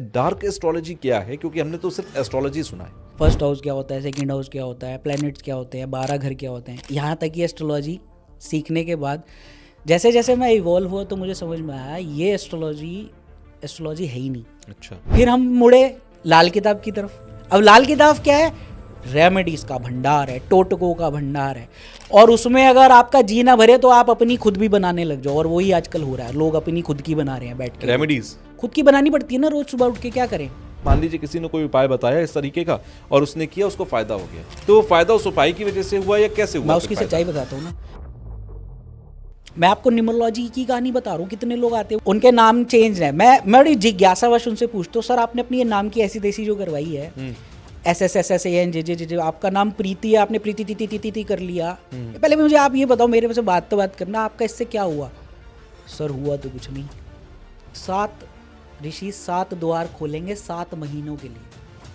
Dark astrology क्या है, क्योंकि हमने तो सिर्फ एस्ट्रोलॉजी सुना है। फर्स्ट हाउस क्या होता है, सेकंड हाउस क्या होता है, प्लैनेट्स क्या होते हैं, 12 घर क्या होते हैं, यहाँ तक कि एस्ट्रोलॉजी सीखने के बाद जैसे जैसे मैं इवॉल्व हुआ तो मुझे समझ में आया ये एस्ट्रोलॉजी है ही नहीं। अच्छा। फिर हम मुड़े लाल किताब की तरफ। अब लाल किताब क्या है? रेमेडीज का भंडार है, टोटकों का भंडार है, और उसमें अगर आपका जी ना भरे तो आप अपनी खुद भी बनाने लग जाओ। और वही आजकल हो रहा है, लोग अपनी खुद की बना रहे हैं बैठ के। रेमेडीज खुद की बनानी पड़ती है ना, रोज सुबह उठ के क्या करें। मान लीजिए किसी ने कोई उपाय बताया इस तरीके का और उसने किया, उसको फायदा हो गया, तो वो फायदा उस उपाय की वजह से हुआ या कैसे हुआ? मैं उसकी सच्चाई बताता हूँ ना। मैं आपको न्यूमरोलॉजी की कहानी बता रहा हूँ। कितने लोग आते हैं, उनके नाम चेंज है। मैं बड़ी जिज्ञासावश उनसे पूछता हूँ, सर आपने अपनी ये नाम की ऐसी तैसी जो करवाई है, SSSSAN आपका नाम प्रीति है, आपने प्रीति ती ती ती ती ती कर लिया। पहले मुझे आप ये बताओ, मेरे से बात करना, आपका इससे क्या हुआ? सर हुआ तो कुछ नहीं। 7 ऋषि 7 द्वार खोलेंगे 7 महीनों के लिए।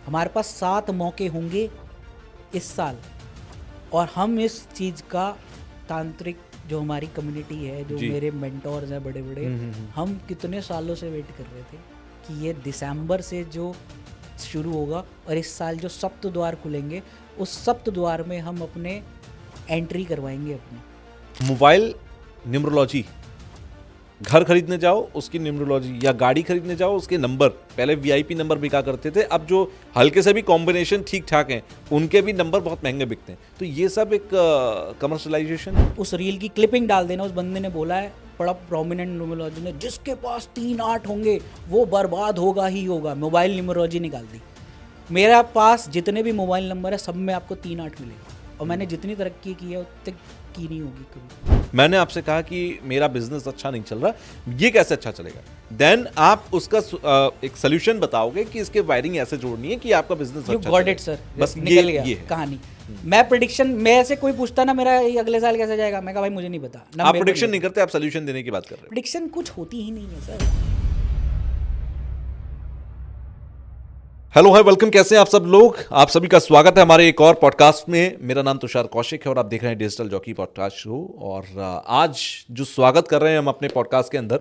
हमारे पास 7 मौके होंगे इस साल, और हम इस चीज़ का तांत्रिक जो हमारी कम्युनिटी है, जो मेरे मेंटोर्स हैं बड़े बड़े, हम कितने सालों से वेट कर रहे थे कि ये दिसंबर से जो शुरू होगा और इस साल जो सप्त द्वार खुलेंगे, उस सप्त द्वार में हम अपने एंट्री करवाएंगे अपनी। मोबाइल न्यूमरोलॉजी, घर खरीदने जाओ उसकी न्यूमरोलॉजी, या गाड़ी खरीदने जाओ उसके नंबर, पहले वीआईपी नंबर बिका करते थे, अब जो हल्के से भी कॉम्बिनेशन ठीक ठाक हैं उनके भी नंबर बहुत महंगे बिकते हैं। तो ये सब एक कमर्शलाइजेशन है। उस रील की क्लिपिंग डाल देना। उस बंदे ने बोला है, बड़ा प्रोमिनेंट न्यूमरोलॉजी ने, जिसके पास 3 8 होंगे वो बर्बाद होगा ही होगा। मोबाइल न्यूमरोलॉजी निकाल दी। मेरा पास जितने भी मोबाइल नंबर है सब में आपको 3 8 मिलेगा, और मैंने जितनी तरक्की की है उतनी की नहीं होगी कभी। मैंने आपसे कहा कि मेरा बिजनेस अच्छा नहीं चल रहा, ये कैसे अच्छा चलेगा? देन आप उसका एक सोल्यूशन बताओगे कि इसके वायरिंग ऐसे जोड़नी है कि आपका बिजनेस अच्छा गॉट इट सर, बस निकल गया ये है कहानी। मैं प्रेडिक्शन, मैं से कोई पूछता ना मेरा ये अगले साल कैसे जाएगा, मैं कहा भाई मुझे नहीं पता ना। आप प्रेडिक्शन नहीं करते, आप सोल्यूशन देने की बात कर रहे हैं। प्रेडिक्शन कुछ होती ही नहीं है सर। हेलो, हाय, वेलकम। कैसे हैं आप सब लोग? आप सभी का स्वागत है हमारे एक और पॉडकास्ट में। मेरा नाम तुषार कौशिक है और आप देख रहे हैं डिजिटल जॉकी पॉडकास्ट शो। और आज जो स्वागत कर रहे हैं हम अपने पॉडकास्ट के अंदर,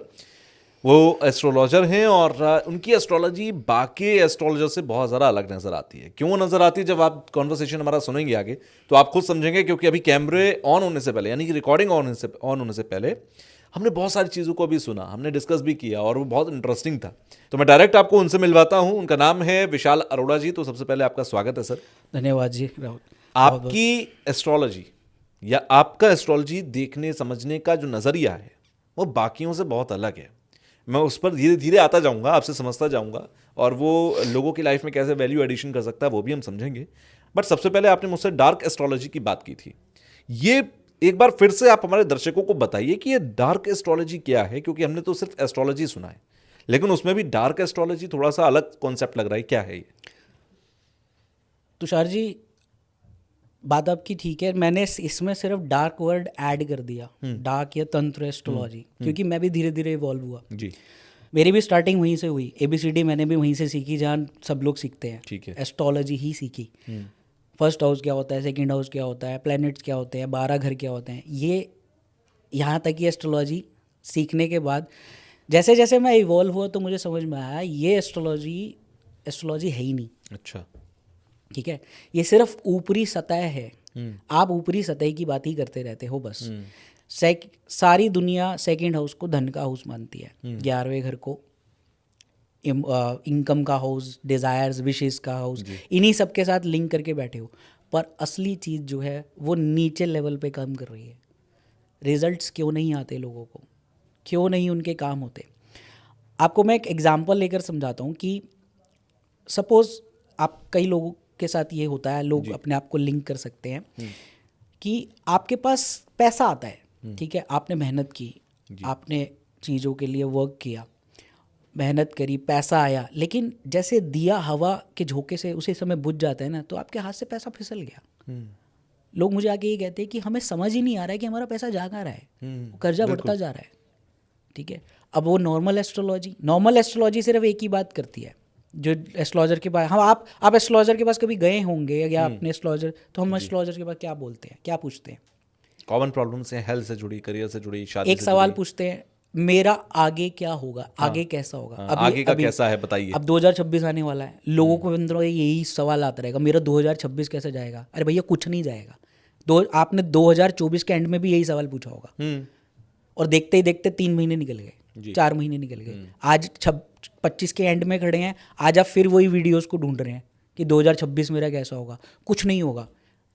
वो एस्ट्रोलॉजर हैं, और उनकी एस्ट्रोलॉजी बाकी एस्ट्रोलॉजर से बहुत ज़्यादा अलग नज़र आती है। क्यों नज़र आती है? जब आप कॉन्वर्सेशन हमारा सुनेंगे आगे तो आप खुद समझेंगे, क्योंकि अभी कैमरे ऑन होने से पहले, यानी कि रिकॉर्डिंग ऑन होने से पहले हमने बहुत सारी चीज़ों को भी सुना, हमने डिस्कस भी किया, और वो बहुत इंटरेस्टिंग था। तो मैं डायरेक्ट आपको उनसे मिलवाता हूँ। उनका नाम है विशाल अरोड़ा जी। तो सबसे पहले आपका स्वागत है सर। धन्यवाद जी राहुल। आपकी एस्ट्रोलॉजी या आपका एस्ट्रोलॉजी देखने समझने का जो नज़रिया है वो बाकियों से बहुत अलग है। मैं उस पर धीरे धीरे आता जाऊंगा, आपसे समझता जाऊंगा, और वो लोगों की लाइफ में कैसे वैल्यू एडिशन कर सकता है वो भी हम समझेंगे। बट सबसे पहले आपने मुझसे डार्क एस्ट्रोलॉजी की बात की थी। ये एक बार फिर से आप हमारे दर्शकों को बताइए कि ये डार्क एस्ट्रोलॉजी क्या है, क्योंकि हमने तो सिर्फ एस्ट्रोलॉजी सुना है, लेकिन उसमें भी डार्क एस्ट्रोलॉजी थोड़ा सा अलग कॉन्सेप्ट लग रहा है। क्या है ये? तुषार जी, बात आपकी ठीक है। मैंने इसमें सिर्फ डार्क वर्ड ऐड कर दिया, डार्क या तंत्र एस्ट्रोलॉजी, क्योंकि मैं भी धीरे धीरे इवॉल्व हुआ जी। मेरी भी स्टार्टिंग वहीं से हुई। ABCD मैंने भी वहीं से सीखी जहाँ सब लोग सीखते हैं। ठीक है। एस्ट्रोलॉजी ही सीखी। फर्स्ट हाउस क्या होता है, सेकंड हाउस क्या होता है, प्लैनेट्स क्या होते हैं, 12 घर क्या होते हैं, ये यहाँ तक कि एस्ट्रोलॉजी सीखने के बाद जैसे जैसे मैं इवॉल्व हुआ तो मुझे समझ में आया ये एस्ट्रोलॉजी है ही नहीं। अच्छा। ठीक है, ये सिर्फ ऊपरी सतह है। आप ऊपरी सतह की बात ही करते रहते हो बस। सारी दुनिया सेकंड हाउस को धन का हाउस मानती है, 11वें घर को इनकम का हाउस, डिज़ायर्स, विशेस का हाउस, इन्हीं सब के साथ लिंक करके बैठे हो। पर असली चीज़ जो है वो नीचे लेवल पे काम कर रही है। रिजल्ट्स क्यों नहीं आते लोगों को, क्यों नहीं उनके काम होते? आपको मैं एक एग्जांपल लेकर समझाता हूँ कि सपोज़ आप, कई लोगों के साथ ये होता है, लोग अपने आप को लिंक कर सकते हैं कि आपके पास पैसा आता है, ठीक है, आपने मेहनत की, आपने चीज़ों के लिए वर्क किया, मेहनत करी, पैसा आया, लेकिन जैसे दिया हवा के झोंके से उसी समय बुझ जाता है ना, तो आपके हाथ से पैसा फिसल गया। लोग मुझे आके ये कहते हैं कि हमें समझ ही नहीं आ रहा है कि हमारा पैसा जा कहाँ रहा है, कर्जा बढ़ता जा रहा है। ठीक है, अब वो नॉर्मल एस्ट्रोलॉजी सिर्फ एक ही बात करती है, जो एस्ट्रोलॉजर के पास, हम आप एस्ट्रोलॉजर के पास कभी गए होंगे या अपने एस्ट्रोलॉजर, तो हम एस्ट्रोलॉजर के पास क्या बोलते हैं, क्या पूछते हैं? कॉमन प्रॉब्लम्स हैं, हेल्थ से जुड़ी, करियर से जुड़ी, शादी एक से सवाल जुड़ी। पूछते हैं, मेरा आगे क्या होगा, आगे कैसा होगा, आगे का कैसा है बताइए। अब 2026 आने वाला है, लोगों को अंदर यही सवाल आता रहेगा, मेरा 2026 कैसे जाएगा। अरे भैया कुछ नहीं जाएगा। आपने 2024 के एंड में भी यही सवाल पूछा होगा, और देखते ही देखते 3 महीने निकल गए, 4 महीने निकल गए, आज 25 के एंड में खड़े हैं, आज आप फिर वही वीडियोस को ढूंढ रहे हैं कि 2026 मेरा कैसा होगा। कुछ नहीं होगा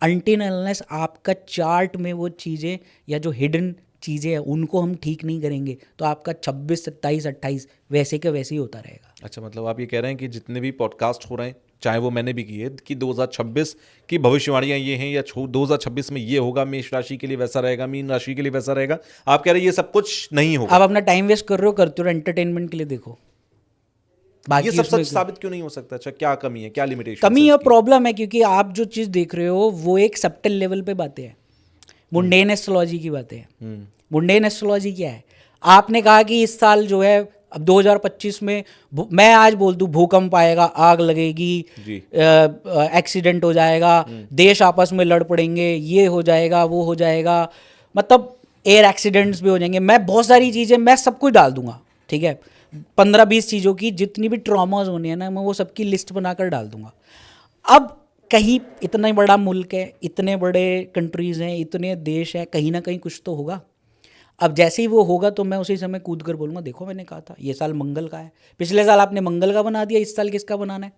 अनटिल अनलेस आपका चार्ट में वो चीज़ें या जो हिडन चीज़ें हैं उनको हम ठीक नहीं करेंगे, तो आपका 26, 27, 28 वैसे के वैसे ही होता रहेगा। अच्छा, मतलब आप ये कह रहे हैं कि जितने भी पॉडकास्ट हो रहे हैं, चाहे वो मैंने भी किए, कि 2026 की भविष्यवाणियां ये हैं, या 2026 में ये होगा, मेष राशि के लिए वैसा रहेगा, मीन राशि के लिए वैसा रहेगा, आप कह रहे हैं ये सब कुछ नहीं होगा। आप अपना टाइम वेस्ट कर रहे हो, करते हो एंटरटेनमेंट के लिए, देखो बाकी ये सब उसमें सच साबित क्यों नहीं हो सकता? अच्छा, क्या कमी है, क्या लिमिटेशन? कमी या प्रॉब्लम है, क्योंकि आप जो चीज़ देख रहे हो वो एक सब्टल लेवल पे बातें हैं, मुंडेन एस्ट्रोलॉजी की बातें हैं। मुंडेन एस्ट्रोलॉजी क्या है? आपने कहा कि इस साल जो है, अब 2025 में मैं आज बोल दूं भूकंप आएगा, आग लगेगी, एक्सीडेंट हो जाएगा, देश आपस में लड़ पड़ेंगे, ये हो जाएगा, वो हो जाएगा, मतलब एयर एक्सीडेंट्स भी हो जाएंगे, मैं बहुत सारी चीज़ें, मैं सब कुछ डाल दूंगा, ठीक है, 15-20 चीज़ों की जितनी भी ट्रॉमाज होने हैं ना, मैं वो सबकी लिस्ट बनाकर डाल दूंगा। अब कहीं इतना बड़ा मुल्क है, इतने बड़े कंट्रीज़ हैं, इतने देश हैं, कहीं ना कहीं कुछ तो होगा। अब जैसे ही वो होगा तो मैं उसी समय कूद कर बोलूँगा, देखो मैंने कहा था ये साल मंगल का है, पिछले साल आपने मंगल का बना दिया, इस साल किसका बनाना है?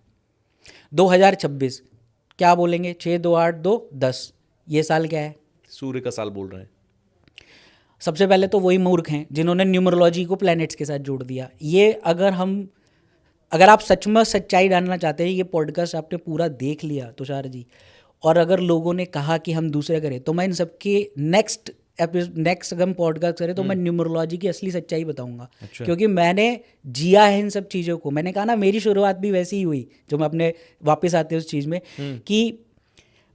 2026 क्या बोलेंगे? 6 2 8 2 10, ये साल क्या है? सूर्य का साल बोल रहे हैं। सबसे पहले तो वही मूर्ख हैं जिन्होंने न्यूमरोलॉजी को प्लैनेट्स के साथ जोड़ दिया। ये अगर आप सच में सच्चाई जानना चाहते हैं, ये पॉडकास्ट आपने पूरा देख लिया तुषार जी, और अगर लोगों ने कहा कि हम दूसरे करें, तो मैं इन सबके नेक्स्ट अगर हम पॉडकास्ट करें तो मैं न्यूमरोलॉजी की असली सच्चाई बताऊंगा। अच्छा। क्योंकि मैंने जिया है इन सब चीज़ों को। मैंने कहा ना, मेरी शुरुआत भी वैसी ही हुई, जो मैं अपने वापस आते उस चीज़ में, कि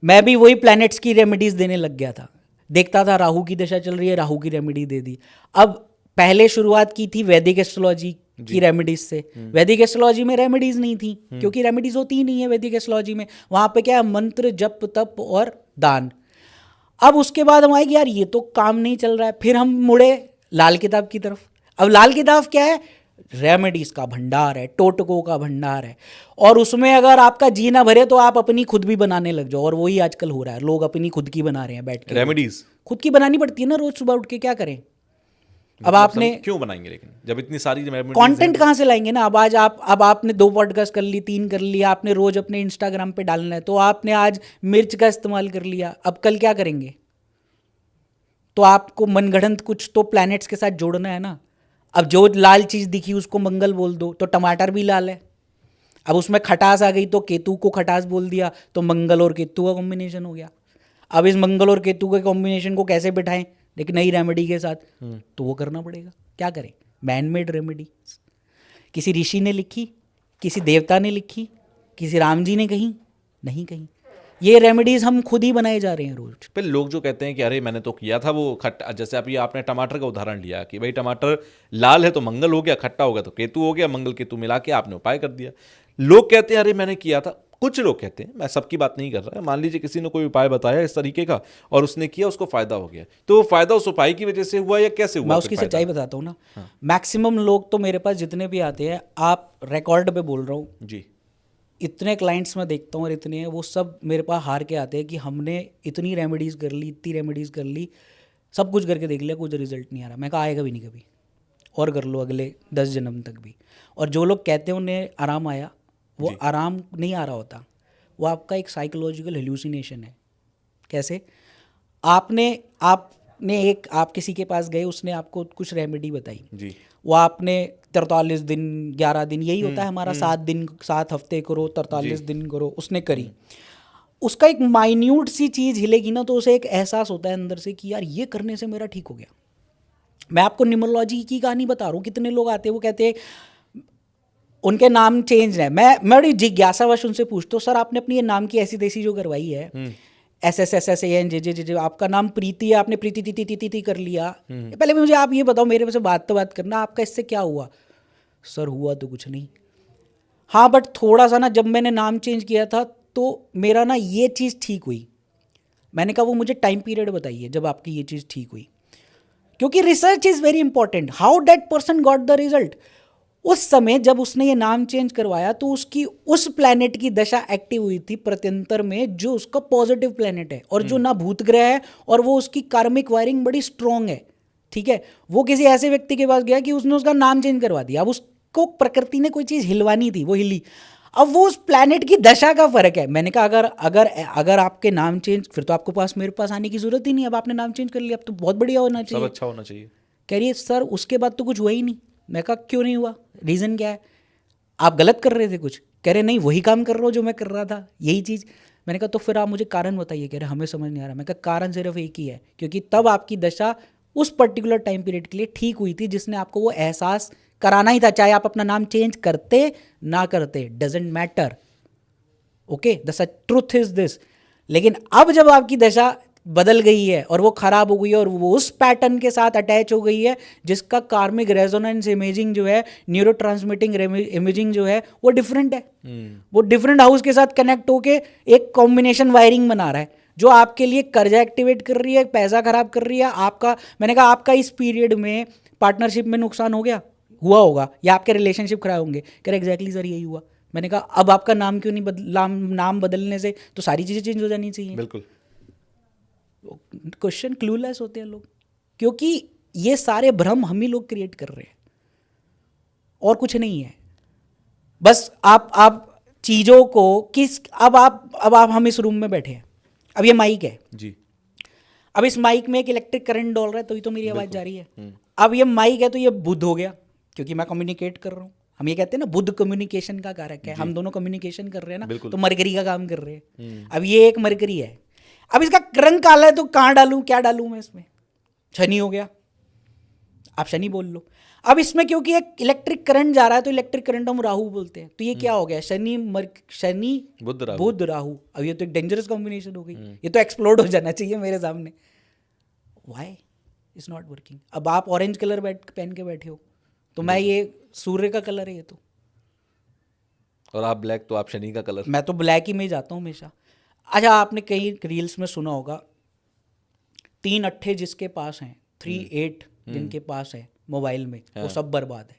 मैं भी वही प्लैनेट्स की रेमेडीज देने लग गया था। देखता था राहु की दशा चल रही है, राहु की रेमेडी दे दी। अब पहले शुरुआत की थी वैदिक एस्ट्रोलॉजी की रेमेडीज से। वैदिक एस्ट्रोलॉजी में रेमेडीज नहीं थी, क्योंकि रेमेडीज होती ही नहीं है वैदिक एस्ट्रोलॉजी में। वहां पे क्या है? मंत्र, जप, तप और दान। अब उसके बाद हम आए कि यार ये तो काम नहीं चल रहा है, फिर हम मुड़े लाल किताब की तरफ। अब लाल किताब क्या है? रेमेडीज का भंडार है, टोटकों का भंडार है, और उसमें अगर आपका जी ना भरे तो आप अपनी खुद भी बनाने लग जाओ। और वही आजकल हो रहा है, लोग अपनी खुद की बना रहे हैं बैठ के। रेमेडीज खुद की बनानी पड़ती है ना रोज सुबह उठ के, क्या करें? अब आपने क्यों बनाएंगे लेकिन, जब इतनी सारी कंटेंट कहाँ से लाएंगे ना? अब आपने 2 पॉडकास्ट कर ली, 3 कर लिया, आपने रोज अपने इंस्टाग्राम पे डालना है, तो आपने आज मिर्च का इस्तेमाल कर लिया, अब कल क्या करेंगे? तो आपको मनगढ़ंत कुछ तो प्लैनेट्स के साथ जोड़ना है ना। अब जो लाल चीज़ दिखी उसको मंगल बोल दो, तो टमाटर भी लाल है। अब उसमें खटास आ गई तो केतु को खटास बोल दिया, तो मंगल और केतु का कॉम्बिनेशन हो गया। अब इस मंगल और केतु के कॉम्बिनेशन को कैसे बिठाएं लेकिन नई रेमेडी के साथ? तो वो करना पड़ेगा। क्या करें? Man made remedy. किसी ऋषि ने लिखी, किसी देवता ने लिखी, किसी राम जी ने कहीं नहीं कहीं। ये रेमेडीज हम खुद ही बनाए जा रहे हैं रोज। फिर लोग जो कहते हैं कि अरे मैंने तो किया था वो खट्टा, जैसे अभी आपने टमाटर का उदाहरण लिया कि भाई टमाटर लाल है तो मंगल हो गया, खट्टा हो गया तो केतु हो गया, मंगल केतु मिला के आपने उपाय कर दिया। लोग कहते हैं अरे मैंने किया था। कुछ लोग कहते हैं, मैं सबकी बात नहीं कर रहा है, मान लीजिए किसी ने कोई उपाय बताया इस तरीके का और उसने किया, उसको फायदा हो गया, तो वो फायदा उस उपाय की वजह से हुआ या कैसे हुआ? मैं उसकी सच्चाई बताता हूँ ना। मैक्सिमम लोग तो मेरे पास जितने भी आते हैं, आप रिकॉर्ड पे बोल रहा हूँ जी, इतने क्लाइंट्स मैं देखता हूँ और इतने हैं, वो सब मेरे पास हार के आते हैं कि हमने इतनी रेमेडीज़ कर ली, इतनी रेमेडीज़ कर ली, सब कुछ करके देख लिया, कुछ रिजल्ट नहीं आ रहा। मैं कहा आएगा भी नहीं कभी, और कर लो अगले 10 जन्म तक भी। और जो लोग कहते हैं उन्हें आराम आया, वो आराम नहीं आ रहा होता, वो आपका एक साइकोलॉजिकल हेल्यूसिनेशन है। कैसे? आप किसी के पास गए, उसने आपको कुछ रेमेडी बताई जी, वो आपने 43 दिन 11 दिन यही होता है हमारा, 7 हफ्ते करो, 43 दिन करो, उसने करी। उसका एक माइन्यूट सी चीज़ हिलेगी ना, तो उसे एक एहसास होता है अंदर से कि यार ये करने से मेरा ठीक हो गया। मैं आपको न्यूमरोलॉजी की कहानी बता रहा हूँ। कितने लोग आते हैं, वो कहते हैं उनके नाम चेंज है। मैं बड़ी जिज्ञासावश उनसे पूछता हूँ, सर आपने अपनी ये नाम की ऐसी तैसी जो करवाई है, SSSSANJJ, आपका नाम प्रीति है, आपने प्रीति ती ती ती ती कर लिया, पहले मुझे आप ये बताओ, मेरे से बात करना, आपका इससे क्या हुआ? सर हुआ तो कुछ नहीं। हाँ बट थोड़ा सा ना, जब मैंने नाम चेंज किया था तो मेरा ना ये चीज़ ठीक हुई। मैंने कहा वो मुझे टाइम पीरियड बताइए जब आपकी ये चीज़ ठीक हुई, क्योंकि research is very important. How that person got the result. उस समय जब उसने ये नाम चेंज करवाया तो उसकी उस प्लैनेट की दशा एक्टिव हुई थी प्रत्यंतर में जो उसका पॉजिटिव प्लैनेट है और जो ना भूत ग्रह है और वो उसकी कार्मिक वायरिंग बड़ी स्ट्रांग है. ठीक है, वो किसी ऐसे व्यक्ति के पास गया कि उसने उसका नाम चेंज करवा दिया. अब उसको प्रकृति ने कोई चीज़ हिलवानी थी, वो हिली. अब वो उस प्लैनेट की दशा का फर्क है. मैंने कहा अगर अगर अगर आपके नाम चेंज, फिर तो आपको पास मेरे पास आने की जरूरत ही नहीं. अब आपने नाम चेंज कर लिया, अब तो बहुत बढ़िया होना सब चाहिए. अच्छा होना चाहिए. कह रही है सर उसके बाद तो कुछ हुआ ही नहीं. मैं कहा क्यों नहीं हुआ, रीज़न क्या है, आप गलत कर रहे थे कुछ. कह रहे नहीं वही काम कर रहा हूँ जो मैं कर रहा था, यही चीज़. मैंने कहा तो फिर आप मुझे कारण बताइए. कह रहे हमें समझ नहीं आ रहा. मैं कहा कारण सिर्फ एक ही है, क्योंकि तब आपकी दशा उस पर्टिकुलर टाइम पीरियड के लिए ठीक हुई थी जिसने आपको वो एहसास कराना ही था. चाहे आप अपना नाम चेंज करते ना करते, doesn't matter. Okay, the such truth is this. लेकिन अब जब आपकी दशा बदल गई है और वो खराब हो गई है और वो उस पैटर्न के साथ अटैच हो गई है जिसका कार्मिक रेजोनेंस इमेजिंग जो है, न्यूरो ट्रांसमिटिंग इमेजिंग जो है वो डिफरेंट है. वो डिफरेंट हाउस के साथ कनेक्ट होके एक कॉम्बिनेशन वायरिंग बना रहा है जो आपके लिए कर्जा एक्टिवेट कर रही है, पैसा खराब कर रही है आपका. मैंने कहा आपका इस पीरियड में पार्टनरशिप में नुकसान हो गया, हुआ होगा, या आपके रिलेशनशिप खराब होंगे. कह रहे एग्जैक्टली सर यही हुआ. मैंने कहा अब आपका नाम क्यों नहीं नाम बदलने से तो सारी चीज़ें चेंज हो जानी चाहिए. बिल्कुल. क्वेश्चन क्लूलेस होते हैं लोग, क्योंकि ये सारे भ्रम हम ही लोग क्रिएट कर रहे हैं और कुछ नहीं है. बस आप चीज़ों को अब आप हम इस रूम में बैठे हैं, अब ये माइक है जी. अब इस माइक में एक इलेक्ट्रिक करंट डोल रहा है तो ही तो मेरी आवाज़ जा रही है. अब ये माइक है तो ये बुद्ध हो गया क्योंकि मैं कम्युनिकेट कर रहा हूँ. हम ये कहते हैं ना बुद्ध कम्युनिकेशन का कारक है. हम दोनों कम्युनिकेशन कर रहे हैं ना, तो मरकरी का काम कर रहे हैं. अब ये एक मरकरी है. अब इसका रंग काला है तो कहाँ डालूं, क्या डालूं मैं इसमें. शनि हो गया, आप शनि बोल लो. अब इसमें क्योंकि एक इलेक्ट्रिक करंट जा रहा है तो इलेक्ट्रिक करंट हम राहु बोलते हैं. तो ये क्या हो गया, शनि बुध राहु. अब ये तो एक डेंजरस कॉम्बिनेशन हो गई. ये तो एक्सप्लोड हो जाना चाहिए मेरे सामने. Why is not working. अब आप ऑरेंज कलर पहन के बैठे हो तो मैं ये सूर्य का कलर है ये तो, और आप ब्लैक, तो आप शनि का कलर. मैं तो ब्लैक ही में जाता हूँ हमेशा. अच्छा आपने कई रील्स में सुना होगा 3 अट्ठे जिसके पास हैं, 3-8 जिनके पास है मोबाइल में, वो सब बर्बाद है.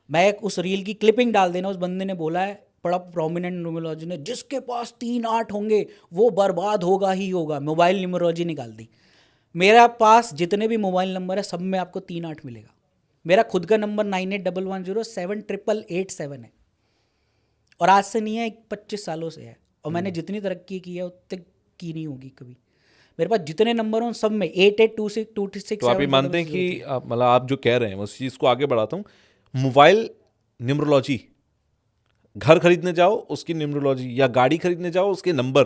मैं उस रील की क्लिपिंग डाल देना, उस बंदे ने बोला है, बड़ा प्रोमिनेंट न्यूमरोलॉजी ने, जिसके पास 3-8 होंगे वो बर्बाद होगा ही होगा. मोबाइल न्यूमरोलॉजी निकाल दी. मेरा पास जितने भी मोबाइल नंबर है सब में आपको 3-8 मिलेगा. मेरा खुद का नंबर 9811078887 है और आज से नहीं है, 25 सालों से है. और मैंने जितनी तरक्की की है उतनी की नहीं होगी कभी. मेरे पास जितने नंबर हों सब में 882626. तो आप ये मानते हैं कि मतलब आप जो कह रहे हैं उस चीज़ को आगे बढ़ाता हूँ. मोबाइल न्यूमरोलॉजी, घर खरीदने जाओ उसकी न्यूमरोलॉजी, या गाड़ी खरीदने जाओ उसके नंबर,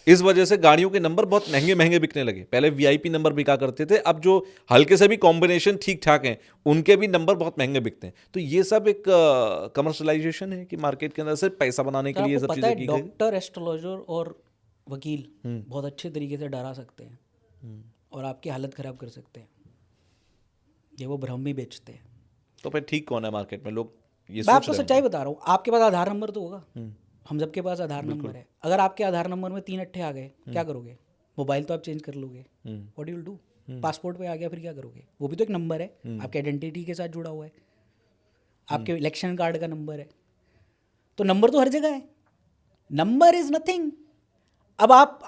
इस वजह से गाड़ियों के नंबर बहुत महंगे महंगे बिकने लगे. पहले वीआईपी नंबर बिका करते थे, अब जो हल्के से भी कॉम्बिनेशन ठीक ठाक हैं उनके भी नंबर बहुत महंगे बिकते हैं. तो ये सब एक कमर्शलाइजेशन है कि मार्केट के अंदर से पैसा बनाने के लिए ये सब चीज़ें की गई. डॉक्टर, एस्ट्रोलॉजर और वकील बहुत अच्छे तरीके से डरा सकते हैं और आपकी हालत खराब कर सकते हैं. ये वो भ्रम भी बेचते हैं. तो फिर ठीक कौन है मार्केट में? लोग ये मैं आपको सच्चाई बता रहा हूँ. आपके पास आधार नंबर तो होगा, हम सबके पास आधार नंबर है. अगर आपके आधार नंबर में 3 अट्ठे आ गए क्या करोगे? मोबाइल तो आप चेंज कर लोगे. What you will do? Passport पे आ गया फिर क्या करोगे? वो भी तो एक नंबर है, आपके आइडेंटिटी के साथ जुड़ा हुआ है, आपके इलेक्शन कार्ड का नंबर है. तो नंबर तो हर जगह है. Number is nothing. अब आप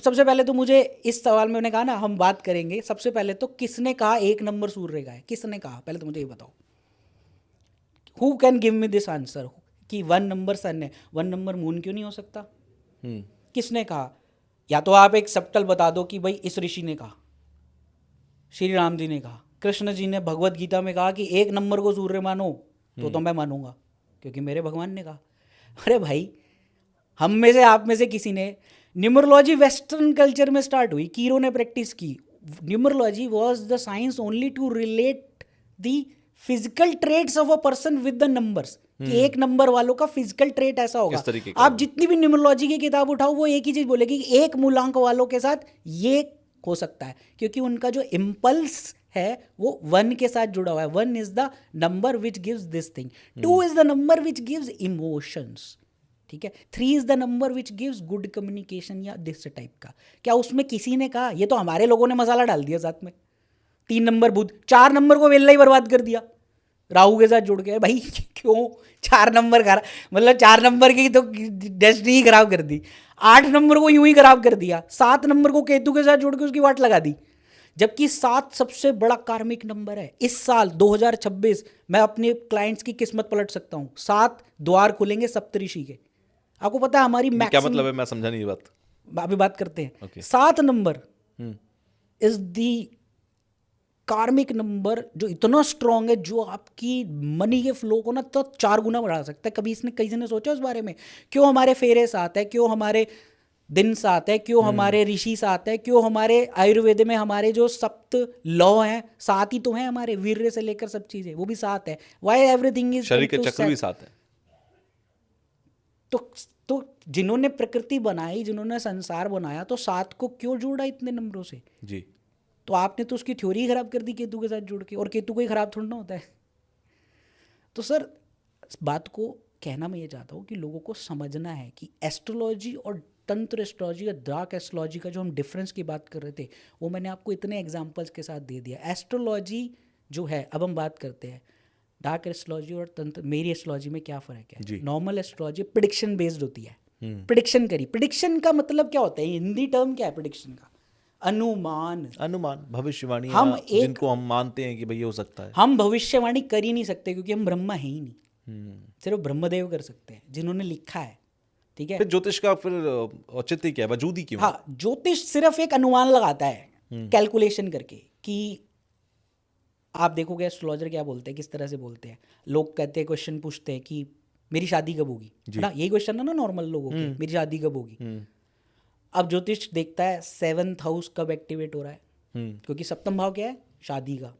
सबसे पहले तो मुझे इस सवाल में, मैंने कहा ना हम बात करेंगे, सबसे पहले तो किसने कहा एक नंबर सूर्य का है? किसने कहा? पहले तो मुझे ये बताओ. Who can give me this answer कि 1 नंबर सन है, 1 नंबर मून क्यों नहीं हो सकता? किसने कहा? या तो आप एक सब्टल बता दो कि भाई इस ऋषि ने कहा, श्री राम जी ने कहा, कृष्ण जी ने भगवत गीता में कहा कि 1 नंबर को सूर्य मानो, तो मैं मानूंगा क्योंकि मेरे भगवान ने कहा. अरे भाई, हम में से आप में से किसी ने, न्यूमरोलॉजी वेस्टर्न कल्चर में स्टार्ट हुई, कीरो ने प्रैक्टिस की. Numerology was the science only to relate the physical traits of a person with the numbers. कि एक नंबर वालों का फिजिकल ट्रेट ऐसा होगा. आप जितनी भी न्यूमरोलॉजी की किताब उठाओ वो एक ही चीज बोलेगी कि एक मूलांक वालों के साथ ये हो सकता है, क्योंकि उनका जो इम्पल्स है वो 1 के साथ जुड़ा हुआ है. 1 is the number which gives this thing. 2 is the number which gives emotions. ठीक है. 3 is the number which gives good communication या दिस टाइप का. क्या उसमें किसी ने कहा? ये तो हमारे लोगों ने मसाला डाल दिया साथ में. 3 नंबर बुध, 4 नंबर को वेल्ला ही बर्बाद कर दिया राहु के साथ जुड़ के। भाई क्यों 4 नंबर खराब, मतलब 4 नंबर की तो डेस्टिनी ही खराब कर दी, 8 नंबर को यूं ही खराब कर दिया, 7 नंबर को केतु के साथ जोड़ के उसकी वाट लगा दी, जबकि 7 सबसे बड़ा कार्मिक नंबर है। इस साल 2026 मैं अपने क्लाइंट्स की किस्मत पलट सकता हूँ। 7 द्वार खुलेंगे सप्तऋषि के। आपको पता है हमारी क्या मैक्सिमम, मतलब है, मैं समझा नहीं ये बात। अभी बात करते हैं। Okay. 7 number hmm, is the कार्मिक नंबर जो इतना स्ट्रांग है, जो आपकी मनी के फ्लो को ना तो 4 गुना बढ़ा सकता है। कभी किसी ने सोचा उस बारे में? क्यों हमारे फेरे साथ है, क्यों हमारे दिन साथ है, क्यों हमारे ऋषि साथ है, क्यों हमारे आयुर्वेद में हमारे जो सप्त लौ हैं साथ ही तो हैं, हमारे वीर्य से लेकर सब चीजें वो भी साथ है। वाई एवरीथिंग इज शरीर के चक्र भी साथ है। तो जिन्होंने प्रकृति बनाई, जिन्होंने संसार बनाया, तो 7 को क्यों जोड़ा इतने नंबरों से? जी, तो आपने तो उसकी थ्योरी खराब कर दी केतु के साथ जुड़ के, और केतु को ही खराब थोड़ा ना होता है। तो सर इस बात को कहना मैं ये चाहता हूँ कि लोगों को समझना है कि एस्ट्रोलॉजी और तंत्र एस्ट्रोलॉजी या डार्क एस्ट्रोलॉजी का जो हम डिफरेंस की बात कर रहे थे, वो मैंने आपको इतने एग्जांपल्स के साथ दे दिया। एस्ट्रोलॉजी जो है, अब हम बात करते हैं डार्क एस्ट्रोलॉजी और तंत्र, मेरी एस्ट्रोलॉजी में क्या फ़र्क है। नॉर्मल एस्ट्रोलॉजी प्रिडिक्शन बेस्ड होती है, प्रिडिक्शन करी। प्रिडिक्शन का मतलब क्या होता है, हिंदी टर्म क्या है प्रिडिक्शन का? अनुमान, अनुमान, भविष्यवाणी, हम जिनको हम मानते हैं कि भाई ये हो सकता है। हम भविष्यवाणी कर ही नहीं सकते क्योंकि हम ब्रह्मा है ही नहीं। सिर्फ ब्रह्मदेव कर सकते हैं जिन्होंने लिखा है, ठीक है। फिर ज्योतिष का फिर औचित्य क्या है, वजूद ही क्यों? हाँ, ज्योतिष सिर्फ एक अनुमान लगाता है कैलकुलेशन करके कि आप देखोगे एस्ट्रोलॉजर क्या बोलते हैं, किस तरह से बोलते हैं। लोग कहते हैं, क्वेश्चन पूछते हैं कि मेरी शादी कब होगी, है ना, यही क्वेश्चन है ना नॉर्मल लोगों के, मेरी शादी कब होगी। अब ज्योतिष देखता है 7th हाउस कब एक्टिवेट हो रहा है, क्योंकि सप्तम भाव क्या है, शादी का।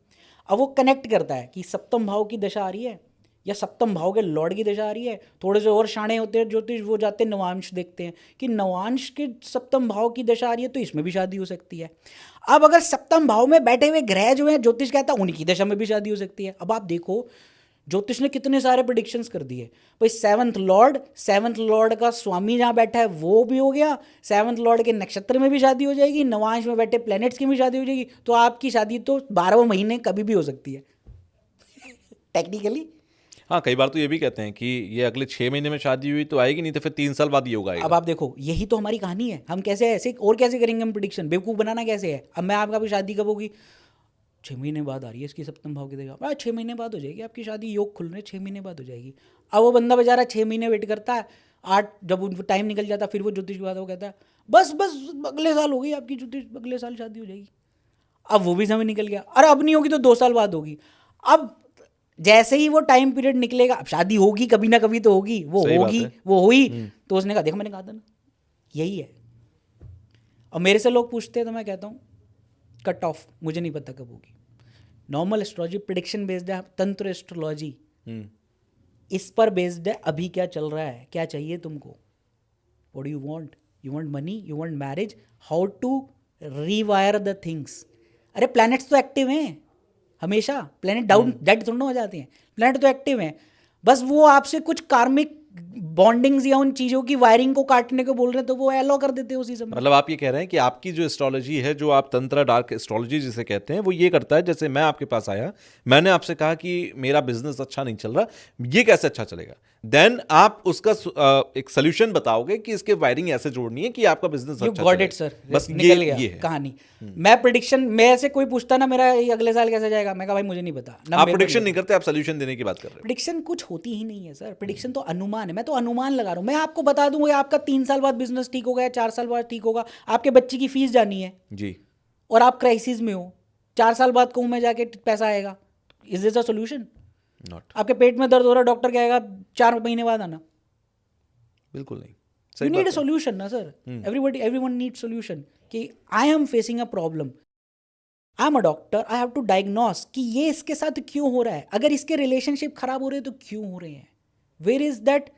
अब वो कनेक्ट करता है कि सप्तम भाव की दशा आ रही है या सप्तम भाव के लॉर्ड की दशा आ रही है। थोड़े से और शाणे होते हैं ज्योतिष, वो जाते हैं नवांश देखते हैं कि नवांश के सप्तम भाव की दशा आ रही है तो इसमें भी शादी हो सकती है। अब अगर सप्तम भाव में बैठे हुए ग्रह जो हैं, ज्योतिष कहता है उनकी दशा में भी शादी हो सकती है। अब आप देखो ज्योतिष ने कितने सारे प्रेडिक्शंस कर दिए भाई। 7th लॉर्ड का स्वामी जहाँ बैठा है वो भी हो गया, 7th लॉर्ड के नक्षत्र में भी शादी हो जाएगी, नवांश में बैठे प्लैनेट्स की भी शादी हो जाएगी। तो आपकी शादी तो 12वें महीने कभी भी हो सकती है टेक्निकली। हाँ, कई बार तो ये भी कहते हैं कि ये अगले 6 महीने में शादी हुई तो आएगी, नहीं तो फिर 3 साल बाद ये होगा। अब आप देखो, यही तो हमारी कहानी है। हम कैसे ऐसे और कैसे करेंगे हम प्रिडिक्शन, बेवकूफ़ बनाना कैसे है। अब मैं आपका भी शादी कब होगी, 6 महीने बाद आ रही है इसकी सप्तम भाव की देगा, 6 महीने बाद हो जाएगी आपकी शादी, योग खुल रहे 6 महीने बाद हो जाएगी। अब वो बंदा बेचारा 6 महीने वेट करता है, 8 जब उनको टाइम निकल जाता फिर वो ज्योतिष के बाद वो कहता है बस अगले साल होगी आपकी ज्योतिष, अगले साल शादी हो जाएगी। अब वो भी समय निकल गया, अरे अब नहीं होगी तो 2 साल बाद होगी। अब जैसे ही वो टाइम पीरियड निकलेगा, अब शादी होगी कभी ना कभी तो होगी, वो होगी, वो हुई तो उसने कहा देखो मैंने कहा था ना, यही है। और मेरे से लोग पूछते हैं तो मैं कहता हूँ कट ऑफ, मुझे नहीं पता कब होगी। नॉर्मल एस्ट्रोलॉजी प्रिडिक्शन बेस्ड है, तंत्र एस्ट्रोलॉजी इस पर बेस्ड है। अभी क्या चल रहा है, क्या चाहिए तुमको, what do you want, you want money, you want marriage, how to rewire the things. अरे प्लैनेट्स तो एक्टिव हैं हमेशा, प्लैनेट डाउन डेड थोड़ा हो जाते हैं, प्लैनेट तो एक्टिव हैं। बस वो आपसे कुछ कार्मिक बॉन्डिंग्स या उन चीज़ों की वायरिंग को काटने को बोल रहे हैं तो वो अलाउ कर देते हैं उसी समय। मतलब आप ये कह रहे हैं कि आपकी जो एस्ट्रोलॉजी है, जो आप तंत्र डार्क एस्ट्रोलॉजी जिसे कहते हैं, वो ये करता है, जैसे मैं आपके पास आया, मैंने आपसे कहा कि मेरा बिजनेस अच्छा नहीं चल रहा, ये कैसे अच्छा चलेगा, देन आप उसका एक सोल्यूशन बताओगे कि इसके वायरिंग ऐसे जोड़नी है कि आपका बिजनेस अच्छा गॉट इट सर, बस निकल गया ये है कहानी। मैं प्रिडिक्शन, मैं से कोई पूछता ना मेरा ये अगले साल कैसे जाएगा, मैं कहा भाई मुझे नहीं पता ना। आप प्रेडिक्शन नहीं करते, आप सोल्यूशन देने की बात कर रहे हैं। प्रिडिक्शन कुछ होती ही नहीं है सर, प्रिडिक्शन तो अनुमान है। मैं तो अनुमान लगा रहा हूँ, मैं आपको बता दूंगा आपका 3 साल बाद बिजनेस ठीक होगा या 4 साल बाद ठीक होगा। आपके बच्चे की फीस जानी है जी, और आप क्राइसिस में हो, 4 साल बाद कहूँ मैं जाके पैसा आएगा, is this a solution? Not, आपके पेट में दर्द हो रहा है, डॉक्टर कहेगा 4 महीने बाद आना, बिल्कुल नहीं। यू नीड अ सोल्यूशन ना सर, एवरीवन नीड सोल्यूशन कि I am facing a problem, I am a doctor, I have to diagnose कि ये इसके साथ क्यों हो रहा है, अगर इसके रिलेशनशिप खराब हो रहे हैं तो क्यों हो रहे हैं, where is that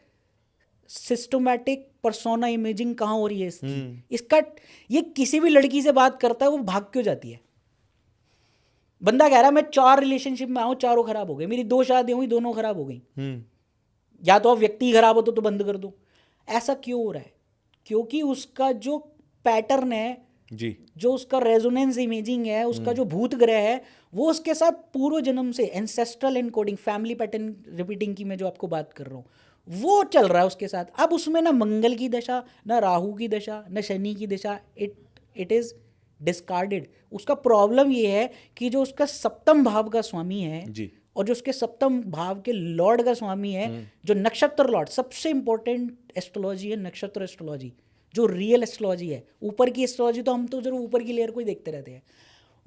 systematic persona imaging कहाँ हो रही है इसकी। इसका ये किसी भी लड़की से बात करता है वो भाग क्यों जाती है। बंदा कह रहा है मैं 4 रिलेशनशिप में आऊँ, चारों खराब हो गई, मेरी 2 शादी हुई, दोनों खराब हो गई। या तो आप व्यक्ति खराब हो तो बंद कर दो। ऐसा क्यों हो रहा है? क्योंकि उसका जो पैटर्न है जी जो उसका रेजोनेंस इमेजिंग है, उसका जो भूत ग्रह है, वो उसके साथ पूर्व जन्म से ancestral encoding, family pattern repeating की मैं जो आपको बात कर रहा हूँ, वो चल रहा है उसके साथ। अब उसमें ना मंगल की दशा, ना राहु की दशा, ना शनि की दशा, इट इज डिस्कार्डेड। उसका प्रॉब्लम ये है कि जो उसका सप्तम भाव का स्वामी है जी और जो उसके सप्तम भाव के लॉर्ड का स्वामी है, जो नक्षत्र लॉर्ड, सबसे इंपॉर्टेंट एस्ट्रोलॉजी है नक्षत्र एस्ट्रोलॉजी, जो रियल एस्ट्रोलॉजी है। ऊपर की एस्ट्रोलॉजी तो हम तो जरूर ऊपर की लेयर को ही देखते रहते हैं।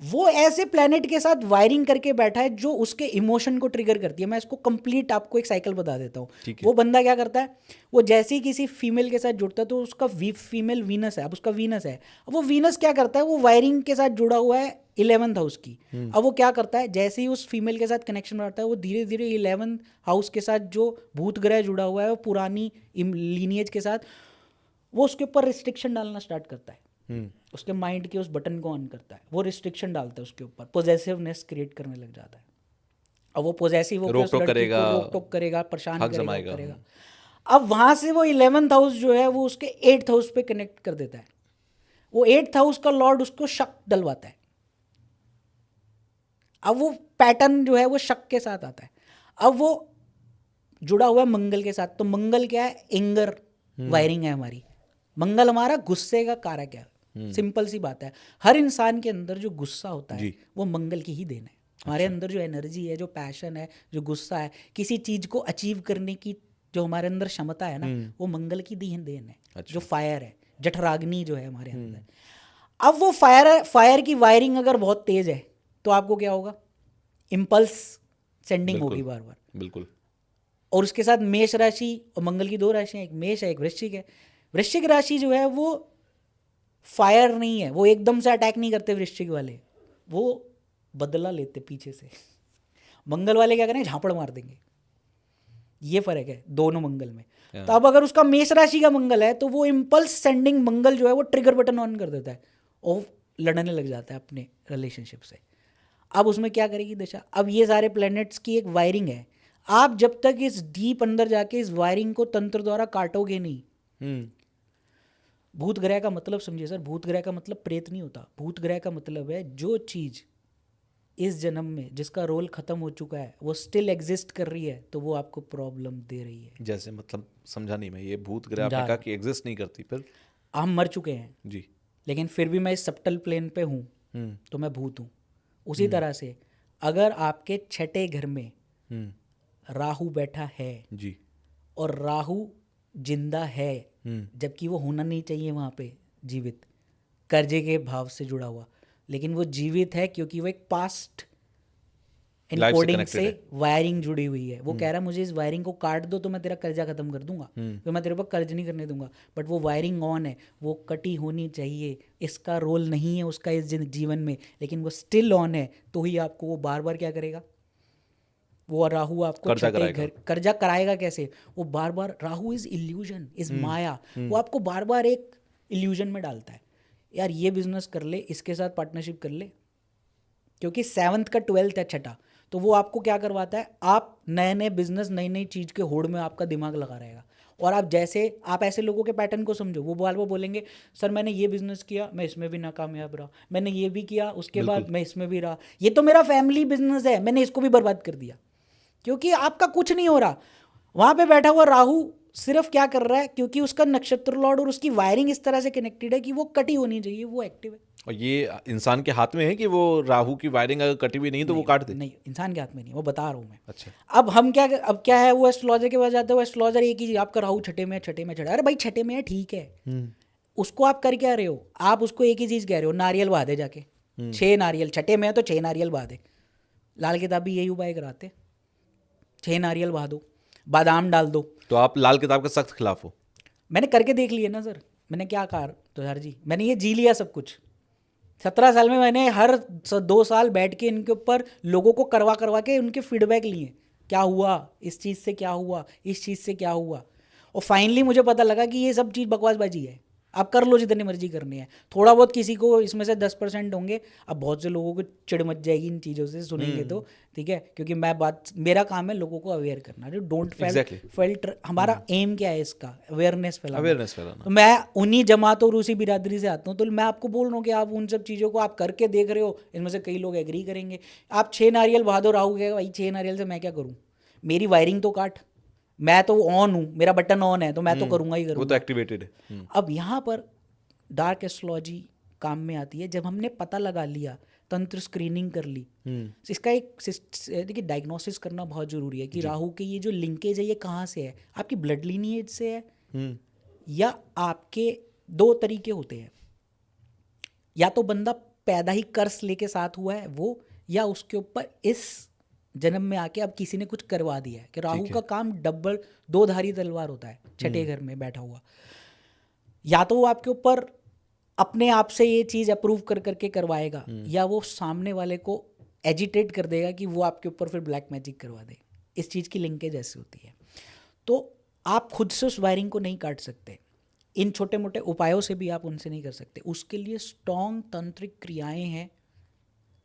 वो ऐसे प्लेनेट के साथ वायरिंग करके बैठा है जो उसके इमोशन को ट्रिगर करती है। मैं इसको कंप्लीट आपको एक साइकिल बता देता हूँ। ठीक है। वो बंदा क्या करता है, वो जैसे ही किसी फीमेल के साथ जुड़ता है तो उसका फीमेल वीनस है, अब उसका वीनस है, अब वो वीनस क्या करता है, वो वायरिंग के साथ जुड़ा हुआ है 11th हाउस की। अब वो क्या करता है, जैसे ही उस फीमेल के साथ कनेक्शन बनाता है, वो धीरे धीरे 11th हाउस के साथ जो भूत ग्रह जुड़ा हुआ है, वो पुरानी लीनिएज के साथ, वो उसके ऊपर रिस्ट्रिक्शन डालना स्टार्ट करता है। उसके माइंड के उस बटन को ऑन करता है, वो रिस्ट्रिक्शन डालता है उसके ऊपर, पोजेसिवनेस क्रिएट करने लग जाता है। अब वो पोजेसिव होकर उस लड़की को रोक टोक करेगा, परेशान करेगा। अब वहां से वो 11th हाउस जो है वो उसके 8th हाउस पे कनेक्ट कर देता है। वो 8th हाउस का लॉर्ड उसको शक डलवाता है। अब वो पैटर्न जो है वो शक के साथ आता है। अब वो जुड़ा हुआ है मंगल के साथ, तो मंगल क्या है, एंगर वायरिंग है हमारी। मंगल हमारा गुस्से का कारक है। सिंपल सी बात है, हर इंसान के अंदर जो गुस्सा होता है वो मंगल की ही देन है। हमारे अंदर जो एनर्जी है, जो पैशन है, जो गुस्सा है, किसी चीज को अचीव करने की जो हमारे अंदर क्षमता है ना, वो मंगल की देन है। जो फायर है, जठराग्नि जो है हमारे अंदर। अब वो फायर की वायरिंग अगर बहुत तेज है तो आपको क्या होगा, इम्पल्स सेंडिंग होगी बार बार। बिल्कुल। और उसके साथ मेष राशि, और मंगल की 2 राशियां, एक मेष है एक वृश्चिक है। वृश्चिक राशि जो है वो फायर नहीं है, वो एकदम से अटैक नहीं करते वृश्चिक वाले, वो बदला लेते पीछे से। मंगल वाले क्या करेंगे, झापड़ मार देंगे। ये फर्क है दोनों मंगल में। तो अब अगर उसका मेष राशि का मंगल है तो वो इम्पल्स सेंडिंग मंगल जो है वो ट्रिगर बटन ऑन कर देता है और लड़ने लग जाता है अपने रिलेशनशिप से। अब उसमें क्या करेगी दशा, अब ये सारे प्लैनेट्स की एक वायरिंग है। आप जब तक इस डीप अंदर जाके इस वायरिंग को तंत्र द्वारा काटोगे नहीं। भूत ग्रह का मतलब समझिए सर, भूत ग्रह का मतलब प्रेत नहीं होता। भूत ग्रह का मतलब है जो चीज इस जन्म में जिसका रोल खत्म हो चुका है वो स्टिल एग्जिस्ट कर रही है, तो वो आपको प्रॉब्लम दे रही है। जैसे मतलब समझा नहीं मैं, ये भूत ग्रह आपने कहा कि एग्जिस्ट नहीं करती, फिर हम मर चुके हैं जी, लेकिन फिर भी मैं इस सब्टल प्लेन पे हूँ, तो मैं भूत हूँ। उसी तरह से अगर आपके 6ठे घर में राहु बैठा है जी, और राहु जिंदा है, जबकि वो होना नहीं चाहिए वहाँ पे जीवित, कर्जे के भाव से जुड़ा हुआ, लेकिन वो जीवित है क्योंकि वो एक पास्ट एनकोडिंग से वायरिंग जुड़ी हुई है। वो कह रहा है मुझे इस वायरिंग को काट दो तो मैं तेरा कर्जा खत्म कर दूंगा, तो मैं तेरे पर कर्ज नहीं करने दूंगा। बट वो वायरिंग ऑन है, वो कटी होनी चाहिए। इसका रोल नहीं है उसका इस जीवन में, लेकिन वो स्टिल ऑन है, तो ही आपको वो बार बार क्या करेगा, वो राहु आपको कर्जा कराएगा कैसे, वो बार बार, राहु इज इल्यूजन, इज माया, वो आपको बार बार एक इल्यूजन में डालता है। यार ये बिजनेस कर ले, इसके साथ पार्टनरशिप कर ले, क्योंकि 7th का 12th है 6ठा, तो वो आपको क्या करवाता है, आप नए नए बिजनेस, नई नई चीज़ के होड़ में आपका दिमाग लगा रहेगा। और आप ऐसे लोगों के पैटर्न को समझो, वो बार बार बोलेंगे सर मैंने ये बिजनेस किया, मैं इसमें भी नाकामयाब रहा, मैंने ये भी किया, उसके बाद मैं इसमें भी रहा, ये तो मेरा फैमिली बिजनेस है, मैंने इसको भी बर्बाद कर दिया। क्योंकि आपका कुछ नहीं हो रहा। वहाँ पे बैठा हुआ राहु सिर्फ क्या कर रहा है, क्योंकि उसका नक्षत्र लॉर्ड और उसकी वायरिंग इस तरह से कनेक्टेड है कि वो कटी होनी चाहिए, वो एक्टिव है। और ये इंसान के हाथ में है कि वो राहु की वायरिंग अगर कटी हुई नहीं तो वो काट दे? नहीं, इंसान के हाथ में नहीं, वो बता रहा हूँ मैं। अच्छा। अब क्या है, वो एस्ट्रोलॉजर के पास जाता है, वो एस्ट्रोलॉजर एक ही, आपका राहु छठे में छठे। अरे भाई छठे में है, ठीक है, उसको आप कर क्या रहे हो, आप उसको एक ही चीज़ कह रहे हो, नारियल बहा दे जाके, 6 नारियल, छठे में है तो 6 नारियल बहा दे। लाल किताब भी यही उपाय कराते, 6 नारियल बहा दो, बादाम डाल दो। तो आप लाल किताब के सख्त खिलाफ हो? मैंने करके देख लिया ना सर, मैंने क्या कहा तो यार जी, मैंने ये जी लिया सब कुछ। 17 साल में मैंने हर 2 साल बैठ के इनके ऊपर लोगों को करवा के उनके फीडबैक लिए, क्या हुआ इस चीज़ से, क्या हुआ इस चीज़ से, क्या हुआ। और फाइनली मुझे पता लगा कि ये सब चीज़ बकवासबाजी है। आप कर लो जितनी मर्जी करनी है। थोड़ा बहुत किसी को इसमें से 10% होंगे, अब बहुत से लोगों को चिढ़ मच जाएगी इन चीज़ों से सुनेंगे तो, ठीक है, क्योंकि मेरा काम है लोगों को अवेयर करना। जो डोंट फेल्ट हमारा एम क्या है इसका, अवेयरनेस फैलाना। तो मैं उन्हीं जमात और उसी बिरादरी से आता हूँ, तो मैं आपको बोल रहा हूँ कि आप उन सब चीज़ों को आप करके देख रहे हो, इनमें से कई लोग एग्री करेंगे। आप 6 नारियल बहादुर रहोगे, भाई 6 नारियल से मैं क्या करूँ, मेरी वायरिंग तो काट, मैं तो ऑन हूँ, मेरा बटन ऑन है, तो मैं तो करूँगा ही करूँगा, वो तो एक्टिवेटेड है। अब यहाँ पर डार्क एस्ट्रोलॉजी काम में आती है। जब हमने पता लगा लिया, तंत्र स्क्रीनिंग कर ली, इसका एक देखिए डायग्नोसिस करना बहुत ज़रूरी है कि राहु के ये जो लिंकेज है ये कहाँ से है, आपकी ब्लड लीनिएज से है या आपके 2 तरीके होते हैं, या तो बंदा पैदा ही कर्स लेके साथ हुआ है वो, या उसके ऊपर इस जन्म में आके अब किसी ने कुछ करवा दिया है कि राहु का काम डबल 2-धारी तलवार होता है, छठे घर में बैठा हुआ। या तो वो आपके ऊपर अपने आप से ये चीज़ अप्रूव कर करके करवाएगा, या वो सामने वाले को एजिटेट कर देगा कि वो आपके ऊपर फिर ब्लैक मैजिक करवा दे। इस चीज़ की लिंकेज ऐसी होती है। तो आप खुद से उस वायरिंग को नहीं काट सकते, इन छोटे मोटे उपायों से भी आप उनसे नहीं कर सकते। उसके लिए स्ट्रॉन्ग तांत्रिक क्रियाएं हैं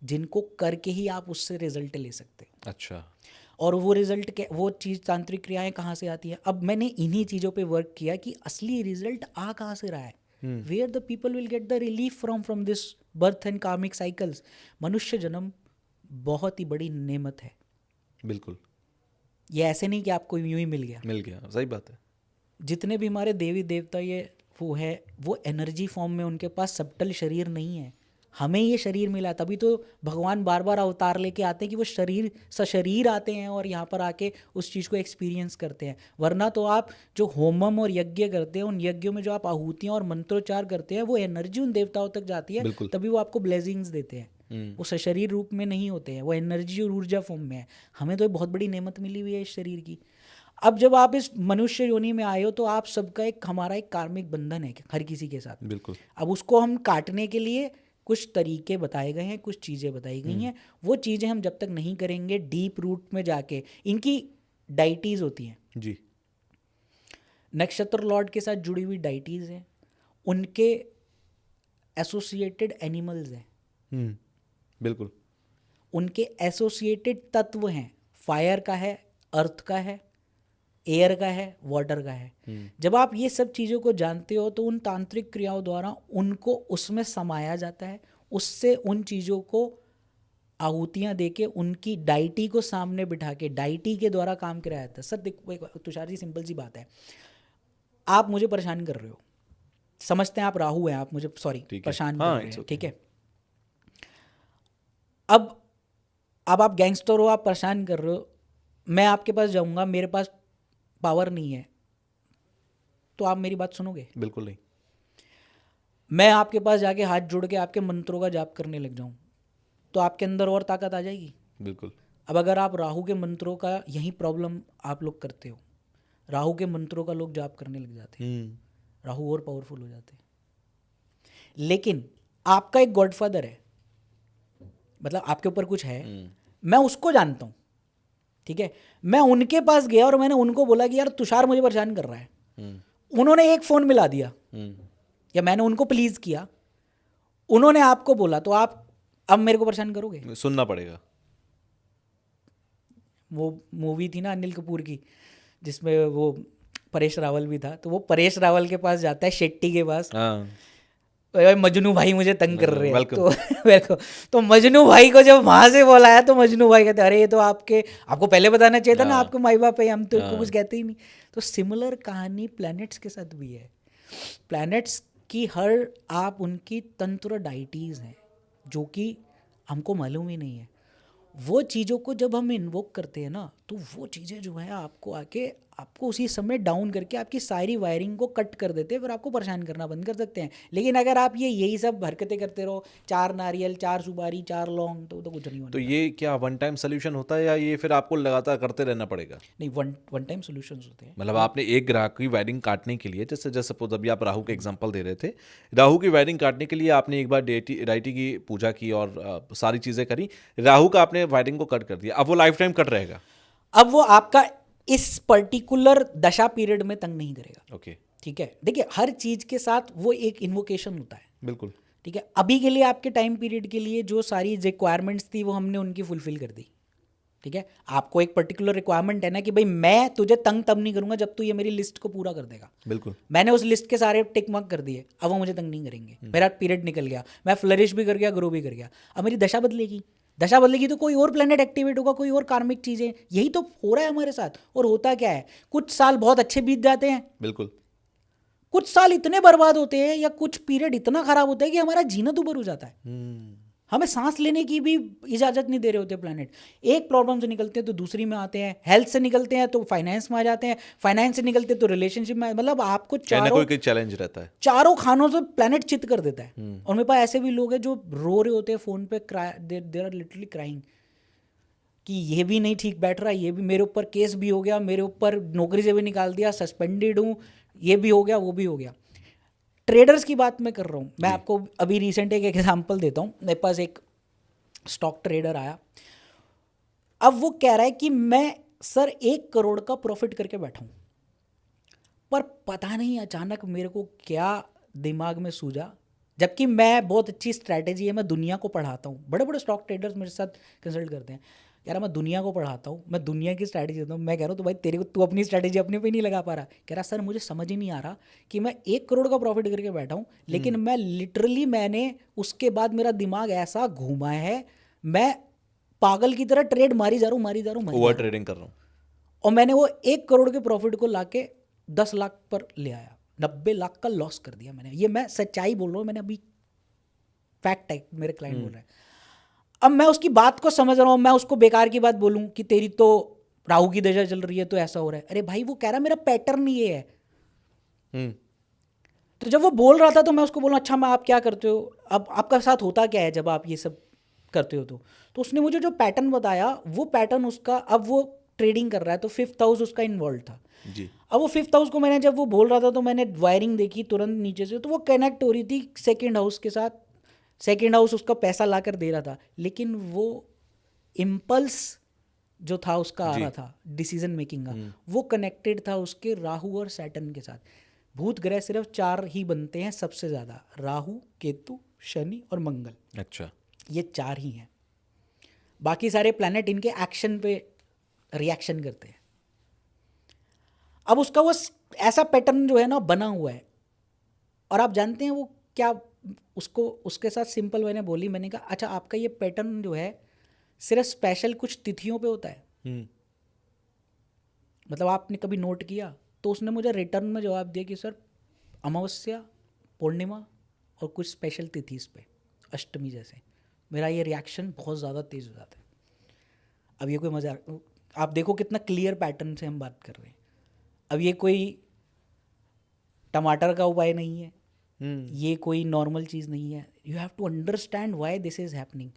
जिनको करके ही आप उससे रिजल्ट ले सकते हैं। अच्छा, और वो रिजल्ट के वो चीज़ तांत्रिक क्रियाएं कहाँ से आती है? अब मैंने इन्हीं चीज़ों पे वर्क किया कि असली रिजल्ट आ कहाँ से रहा है, where the people will get the relief from this birth and karmic cycles. मनुष्य जन्म बहुत ही बड़ी नेमत है, बिल्कुल। ये ऐसे नहीं कि आपको यूं ही मिल गया, सही बात है। जितने भी हमारे देवी देवता ये वो है, वो एनर्जी फॉर्म में, उनके पास सबटल शरीर नहीं है। हमें ये शरीर मिला, तभी तो भगवान बार बार अवतार लेके आते हैं कि वो सशरीर आते हैं और यहाँ पर आके उस चीज़ को एक्सपीरियंस करते हैं। वरना तो आप जो होमम और यज्ञ करते हैं, उन यज्ञों में जो आप आहूतियाँ और मंत्रोच्चार करते हैं, वो एनर्जी उन देवताओं तक जाती है, तभी वो आपको ब्लेसिंग्स देते हैं। वो सशरीर रूप में नहीं होते हैं, वो एनर्जी और ऊर्जा फॉर्म में है। हमें तो बहुत बड़ी नेमत मिली हुई है इस शरीर की। अब जब आप इस मनुष्य योनि में आए हो, तो आप सबका हमारा एक कार्मिक बंधन है हर किसी के साथ। बिल्कुल। अब उसको हम काटने के लिए कुछ तरीके बताए गए हैं, कुछ चीज़ें बताई गई हैं। वो चीज़ें हम जब तक नहीं करेंगे डीप रूट में जाके, इनकी डाइटीज़ होती हैं जी, नक्षत्र लॉर्ड के साथ जुड़ी हुई डाइटीज़ हैं, उनके एसोसिएटेड एनिमल्स हैं, बिल्कुल, उनके एसोसिएटेड तत्व हैं, फायर का है, अर्थ का है, एयर का है, वाटर का है। जब आप ये सब चीज़ों को जानते हो, तो उन तांत्रिक क्रियाओं द्वारा उनको उसमें समाया जाता है, उससे उन चीज़ों को आहुतियाँ देके उनकी डाइटी को सामने बिठा के डाइटी के द्वारा काम कराया जाता है। सर देखो तुषार जी, सिंपल सी बात है, आप मुझे परेशान कर रहे हो, समझते हैं आप राहु हैं, आप मुझे परेशान कर रहे हैं, ठीक है। अब आप गैंगस्टर हो, आप परेशान कर रहे हो, मैं आपके पास जाऊंगा, मेरे पास पावर नहीं है, तो आप मेरी बात सुनोगे? बिल्कुल नहीं। मैं आपके पास जाके हाथ जोड़ के आपके मंत्रों का जाप करने लग जाऊं, तो आपके अंदर और ताकत आ जाएगी। बिल्कुल। अब अगर आप राहु के मंत्रों का, यही प्रॉब्लम आप लोग करते हो, राहु के मंत्रों का लोग जाप करने लग जाते हैं, राहु और पावरफुल हो जाते हैं। लेकिन आपका एक गॉडफादर है, मतलब आपके ऊपर कुछ है, मैं उसको जानता हूँ, ठीक है। मैं उनके पास गया और मैंने उनको बोला कि यार तुषार मुझे परेशान कर रहा है। उन्होंने एक फ़ोन मिला दिया, या मैंने उनको प्लीज़ किया, उन्होंने आपको बोला, तो आप अब मेरे को परेशान करोगे? सुनना पड़ेगा। वो मूवी थी ना अनिल कपूर की, जिसमें वो परेश रावल भी था, तो वो परेश रावल के पास जाता है, शेट्टी के पास, मजनू भाई मुझे तंग कर रहे हैं, तो वेलकम। तो मजनू भाई को जब वहां से बोला है, तो मजनू भाई कहते अरे ये तो आपको पहले बताना चाहिए था ना, आपके माई बाप है, हम तो कुछ कहते ही नहीं। तो सिमिलर कहानी प्लैनेट्स के साथ भी है। प्लैनेट्स की आप उनकी तंत्र डाइटीज़ हैं जो कि हमको मालूम ही नहीं है। वो चीज़ों को जब हम इन्वोक करते हैं ना, तो वो चीज़ें जो है आपको उसी समय डाउन करके आपकी सारी वायरिंग को कट कर देते हैं, फिर आपको परेशान करना बंद कर सकते हैं। लेकिन अगर आप यही सब हरकतें करते रहो, 4 नारियल, 4 सुपारी, 4 लौंग, तो कुछ नहीं होना। तो ये क्या वन टाइम सोल्यूशन होता है, या ये फिर आपको लगातार करते रहना पड़ेगा? नहीं, वन टाइम सोल्यूशंस होते हैं। मतलब आपने एक ग्राहक की वायरिंग काटने के लिए, जैसे सपोज अभी आप राहु के एग्जांपल दे रहे थे, राहु की वायरिंग काटने के लिए आपने एक बार डाइटी की पूजा की और सारी चीज़ें करी, राहु का आपने वायरिंग को कट कर दिया, अब वो लाइफ टाइम कट रहेगा? अब वो आपका इस पर्टिकुलर दशा पीरियड में तंग नहीं करेगा। ओके। ठीक है, देखिए हर चीज़ के साथ वो एक इन्वोकेशन होता है। बिल्कुल। ठीक है, अभी के लिए आपके टाइम पीरियड के लिए जो सारी रिक्वायरमेंट्स थी वो हमने उनकी फुलफिल कर दी। ठीक है, आपको एक पर्टिकुलर रिक्वायरमेंट है ना कि भाई मैं तुझे तंग तब नहीं करूंगा जब तू ये मेरी लिस्ट को पूरा कर देगा। बिल्कुल। मैंने उस लिस्ट के सारे टिक मार्क कर दिए, अब वो मुझे तंग नहीं करेंगे। मेरा पीरियड निकल गया, मैं फ्लरिश भी कर गया, ग्रो भी कर गया। अब मेरी दशा बदलेगी, दशा बदलेगी तो कोई और प्लेनेट एक्टिवेट होगा, कोई और कार्मिक चीज़ें। यही तो हो रहा है हमारे साथ। और होता क्या है, कुछ साल बहुत अच्छे बीत जाते हैं, बिल्कुल। कुछ साल इतने बर्बाद होते हैं या कुछ पीरियड इतना खराब होता है कि हमारा जीना दुभर हो जाता है। हमें सांस लेने की भी इजाज़त नहीं दे रहे होते प्लैनेट। एक प्रॉब्लम से निकलते हैं तो दूसरी में आते हैं, हेल्थ से निकलते हैं तो फाइनेंस में आ जाते हैं, फाइनेंस से निकलते हैं तो रिलेशनशिप में। मतलब आपको चारों चारों कोई चैलेंज रहता है, चारों खानों से प्लैनेट चित कर देता है। और मेरे पास ऐसे भी लोग हैं जो रो रहे होते हैं फ़ोन पे, देर आर लिटरली क्राइंग कि ये भी नहीं ठीक बैठ रहा, ये भी मेरे ऊपर केस भी हो गया, मेरे ऊपर नौकरी से भी निकाल दिया, सस्पेंडेड हूँ, ये भी हो गया, वो भी हो गया। ट्रेडर्स की बात मैं कर रहा हूँ। मैं आपको अभी रिसेंट एक एग्जांपल देता हूँ। मेरे पास एक स्टॉक ट्रेडर आया, अब वो कह रहा है कि मैं सर 1 करोड़ का प्रॉफिट करके बैठा हूँ, पर पता नहीं अचानक मेरे को क्या दिमाग में सूझा, जबकि मैं बहुत अच्छी स्ट्रैटेजी है, मैं दुनिया को पढ़ाता हूँ। बड़े बड़े स्टॉक ट्रेडर्स मेरे साथ कंसल्ट करते हैं, कह रहा मैं दुनिया को पढ़ाता हूँ, मैं दुनिया की स्ट्रैटेजी देता हूँ। मैं कह रहा हूँ तो भाई तेरे को तू अपनी स्ट्रैटेजी अपने पे नहीं लगा पा रहा। कह रहा सर मुझे समझ ही नहीं आ रहा कि मैं 1 करोड़ का प्रॉफिट करके बैठा हूँ, लेकिन मैं लिटरली मैंने उसके बाद मेरा दिमाग ऐसा घूमा है, मैं पागल की तरह ट्रेड मारी जा रहा हूँ, मारी जा रहा हूँ, ओवर ट्रेडिंग कर रहा हूँ। और मैंने वो 1 करोड़ के प्रॉफिट को लाके 10 लाख पर ले आया, 90 लाख का लॉस कर दिया मैंने। ये मैं सच्चाई बोल रहा हूँ, मैंने अभी फैक्ट है, मेरे क्लाइंट बोल रहे हैं। अब मैं उसकी बात को समझ रहा हूँ, मैं उसको बेकार की बात बोलूँ कि तेरी तो राहु की दशा चल रही है तो ऐसा हो रहा है। अरे भाई वो कह रहा है मेरा पैटर्न ये है। तो जब वो बोल रहा था तो मैं उसको बोला अच्छा मैं आप क्या करते हो, अब आपका साथ होता क्या है जब आप ये सब करते हो। तो उसने मुझे जो पैटर्न बताया वो पैटर्न उसका, अब वो ट्रेडिंग कर रहा है तो 5th हाउस उसका इन्वॉल्व था जी। अब वो 5th हाउस को मैंने जब वो बोल रहा था तो मैंने वायरिंग देखी तुरंत नीचे से, तो वो कनेक्ट हो रही थी 2nd हाउस के साथ। 2nd हाउस उसका पैसा ला कर दे रहा था, लेकिन वो इम्पल्स जो था उसका आ रहा था डिसीजन मेकिंग का, वो कनेक्टेड था उसके राहु और सैटर्न के साथ। भूत ग्रह सिर्फ 4 ही बनते हैं सबसे ज़्यादा, राहु, केतु, शनि और मंगल। अच्छा। ये 4 ही हैं, बाकी सारे प्लैनेट इनके एक्शन पे रिएक्शन करते हैं। अब उसका वो ऐसा पैटर्न जो है ना बना हुआ है, और आप जानते हैं वो क्या, उसको उसके साथ सिंपल मैंने बोली, मैंने कहा अच्छा आपका ये पैटर्न जो है सिर्फ स्पेशल कुछ तिथियों पे होता है, मतलब आपने कभी नोट किया? तो उसने मुझे रिटर्न में जवाब दिया कि सर अमावस्या, पूर्णिमा और कुछ स्पेशल तिथिस पे, अष्टमी जैसे। मेरा ये रिएक्शन बहुत ज़्यादा तेज़ हो जाता है। अब ये कोई मजाक, आप देखो कितना क्लियर पैटर्न से हम बात कर रहे हैं। अब ये कोई टमाटर का उपाय नहीं है, ये कोई नॉर्मल चीज़ नहीं है। You have to understand why this is happening.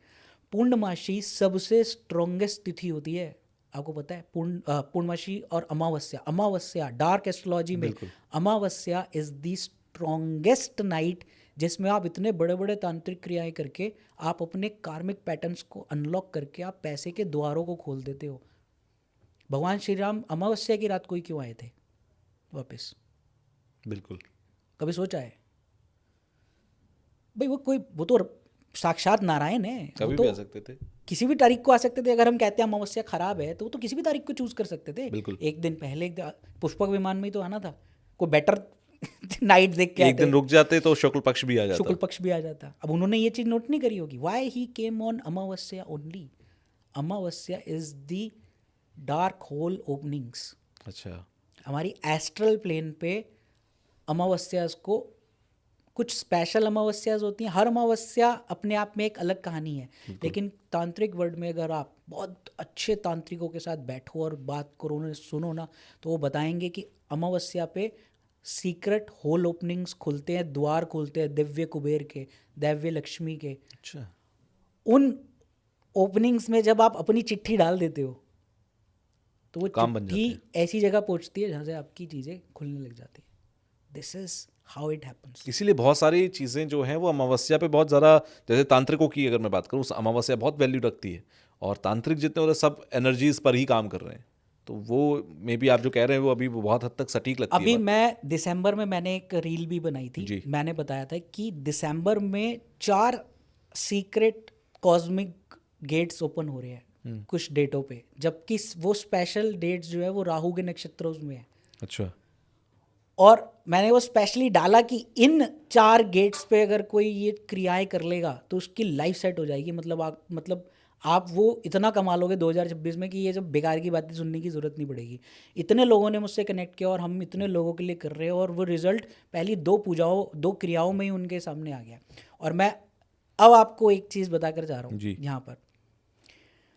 पूर्णमासी सबसे स्ट्रॉन्गेस्ट तिथि होती है, आपको पता है? पूर्णमासी और अमावस्या, अमावस्या डार्क एस्ट्रोलॉजी में अमावस्या इज द स्ट्रॉन्गेस्ट नाइट, जिसमें आप इतने बड़े बड़े तांत्रिक क्रियाएं करके आप अपने कार्मिक पैटर्न्स को अनलॉक करके आप पैसे के द्वारों को खोल देते हो। भगवान श्री राम अमावस्या की रात को ही क्यों आए थे वापस? बिल्कुल। कभी सोचा है भाई? वो तो साक्षात नारायण है, कभी वो भी तो आ सकते थे, किसी भी तारीख को आ सकते थे। अगर हम कहते हैं अमावस्या खराब है तो वो तो किसी भी तारीख को चूज कर सकते थे। बिल्कुल। एक दिन पहले, पुष्पक विमान में ही तो आना था, कोई बेटर नाइट देख के एक दिन रुक जाते तो शुक्ल पक्ष भी आ जाता। शुक्ल पक्ष भी आ जाता। अब उन्होंने ये चीज़ नोट नहीं करी होगी, why he came on Amavasya only. Amavasya is the dark hole openings. अच्छा। हमारी एस्ट्रल प्लेन पे अमावस्याज को कुछ स्पेशल अमावस्याज होती हैं। हर अमावस्या अपने आप में एक अलग कहानी है, लेकिन तांत्रिक वर्ल्ड में अगर आप बहुत अच्छे तांत्रिकों के साथ बैठो और बात करो, उन्हें सुनो ना, तो वो बताएंगे कि अमावस्या पे सीक्रेट होल ओपनिंग्स खुलते हैं, द्वार खुलते हैं दिव्य कुबेर के, दिव्य लक्ष्मी के। अच्छा। उन ओपनिंग्स में जब आप अपनी चिट्ठी डाल देते हो तो वो काम बन चिट्ठी जाते ऐसी जगह पहुंचती है जहाँ से आपकी चीज़ें खुलने लग जाती है। This is how it happens. इसीलिए बहुत सारी चीज़ें जो हैं वो अमावस्या पे बहुत ज़्यादा, जैसे तांत्रिकों की अगर मैं बात करूँ, अमावस्या बहुत वैल्यू रखती है, और तांत्रिक जितने होते हैं सब एनर्जीज पर ही काम कर रहे हैं। तो वो मे बी आप जो कह रहे हैं वो अभी बहुत हद तक सटीक लगती है अभी बात। मैं दिसंबर में मैंने एक रील भी बनाई थी, जी। मैंने बताया था कि दिसंबर में 4 सीक्रेट कॉस्मिक गेट्स ओपन हो रहे हैं कुछ डेटों पे, जबकि वो स्पेशल डेट्स जो है वो राहु के नक्षत्रों में है। अच्छा। और मैंने वो स्पेशली डाला कि इन 4 गेट्स पे अगर कोई ये क्रियाएं कर लेगा तो उसकी लाइफ सेट हो जाएगी। मतलब आप वो इतना कमा लोगे 2026 में कि ये जब बेकार की बातें सुनने की ज़रूरत नहीं पड़ेगी। इतने लोगों ने मुझसे कनेक्ट किया और हम इतने लोगों के लिए कर रहे हैं, और वो रिजल्ट पहली 2 क्रियाओं में ही उनके सामने आ गया। और मैं अब आपको एक चीज़ बताकर जा रहा हूँ जी। यहाँ पर,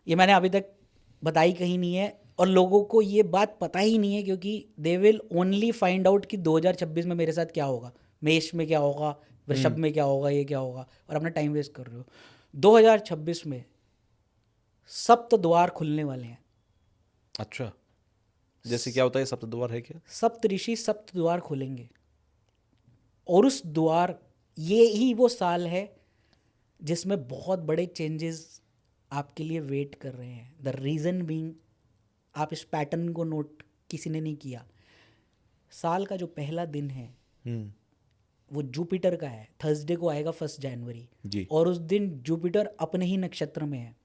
ये मैंने अभी तक बताई कहीं नहीं है और लोगों को ये बात पता ही नहीं है, क्योंकि they will only find out कि 2026 में मेरे साथ क्या होगा, मेष में क्या होगा, वृषभ में क्या होगा, ये क्या होगा, और अपना टाइम वेस्ट कर रहे हो। 2026 में सप्त द्वार खुलने वाले हैं। अच्छा, जैसे क्या होता है सप्त द्वार है क्या? सप्त ऋषि सप्त द्वार खोलेंगे, और उस द्वार, ये ही वो साल है जिसमें बहुत बड़े चेंजेस आपके लिए वेट कर रहे हैं। द रीज़न बीइंग, आप इस पैटर्न को नोट किसी ने नहीं किया, साल का जो पहला दिन है वो जुपिटर का है, थर्सडे को आएगा 1 जनवरी जी। और उस दिन जुपिटर अपने ही नक्षत्र में है।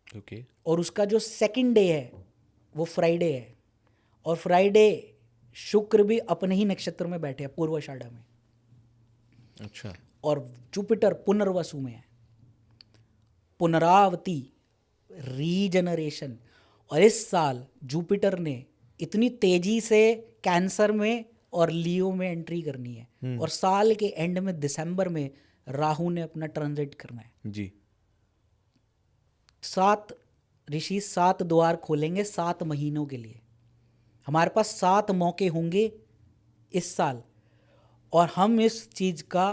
ओके। और उसका जो सेकंड डे है वो फ्राइडे है, और फ्राइडे शुक्र भी अपने ही नक्षत्र में बैठे हैं, पूर्वाषाढ़ा में। अच्छा। और जुपिटर पुनर्वसु में है, पुनरावती, रीजनरेशन। और इस साल जुपिटर ने इतनी तेजी से कैंसर में और लियो में एंट्री करनी है, और साल के एंड में दिसंबर में राहु ने अपना ट्रांजिट करना है। जी। 7 ऋषि 7 द्वार खोलेंगे 7 महीनों के लिए। हमारे पास 7 मौके होंगे इस साल, और हम इस चीज़ का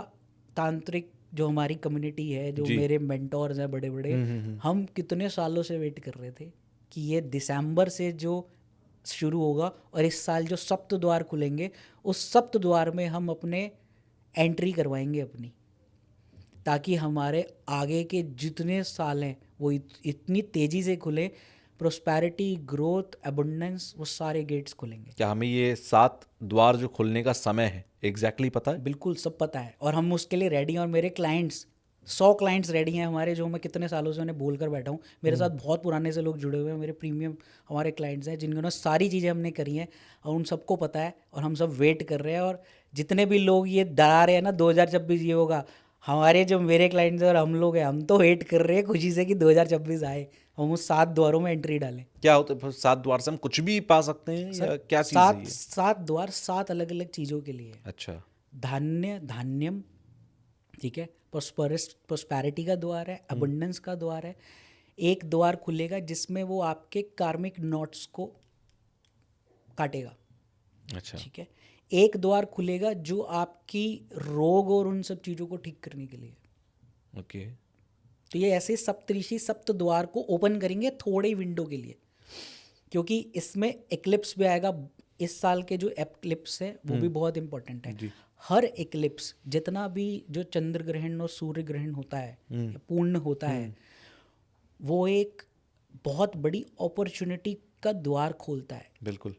तांत्रिक, जो हमारी कम्युनिटी है, जो मेरे मेंटोर्स हैं बड़े बड़े, हम कितने सालों से वेट कर रहे थे कि ये दिसंबर से जो शुरू होगा, और इस साल जो सप्त द्वार खुलेंगे, उस सप्त द्वार में हम अपने एंट्री करवाएंगे अपनी, ताकि हमारे आगे के जितने साल हैं वो इतनी तेज़ी से खुले। प्रोस्पैरिटी, ग्रोथ, एबंडेंस, वो सारे गेट्स खुलेंगे। क्या हमें ये 7 द्वार जो खुलने का समय है एग्जैक्टली पता है? बिल्कुल सब पता है, और हम उसके लिए रेडी हैं। और मेरे क्लाइंट्स 100 क्लाइंट्स रेडी हैं हमारे, जो मैं कितने सालों से उन्हें बोल कर बैठा हूँ। मेरे साथ बहुत पुराने से लोग जुड़े हुए हैं, मेरे प्रीमियम हमारे क्लाइंट्स हैं, जिन्होंने सारी चीज़ें हमने करी हैं, और उन सबको पता है, और हम सब वेट कर रहे हैं। और जितने भी लोग ये डरा रहे हैं ना 2026 ये होगा, हमारे जो मेरे क्लाइंट्स हैं और हम लोग हैं, हम तो वेट कर रहे हैं खुशी से कि 2026 आए, हम उस 7 द्वारों में एंट्री डालें। क्या होता है 7 द्वार से हम कुछ भी पा सकते हैं या क्या चीज़ है ये? 7 द्वार 7 अलग अलग चीज़ों के लिए। अच्छा। धान्यम, ठीक है, प्रोस्पैरिटी का द्वार है, अबंडेंस का द्वार है। एक द्वार खुलेगा जिसमें वो आपके कार्मिक नॉट्स को काटेगा। अच्छा। ठीक है। एक द्वार खुलेगा जो आपकी रोग और उन सब चीज़ों को ठीक करने के लिए। ओके। तो ये ऐसे सप्तऋषि सप्त द्वार को ओपन करेंगे थोड़े विंडो के लिए, क्योंकि इसमें एक्लिप्स भी आएगा। इस साल के जो एक्लिप्स है वो भी बहुत इंपॉर्टेंट है। हर एक्लिप्स, जितना भी जो चंद्र ग्रहण और सूर्य ग्रहण होता है या पूर्ण होता है, वो एक बहुत बड़ी अपॉर्चुनिटी का द्वार खोलता है। बिल्कुल।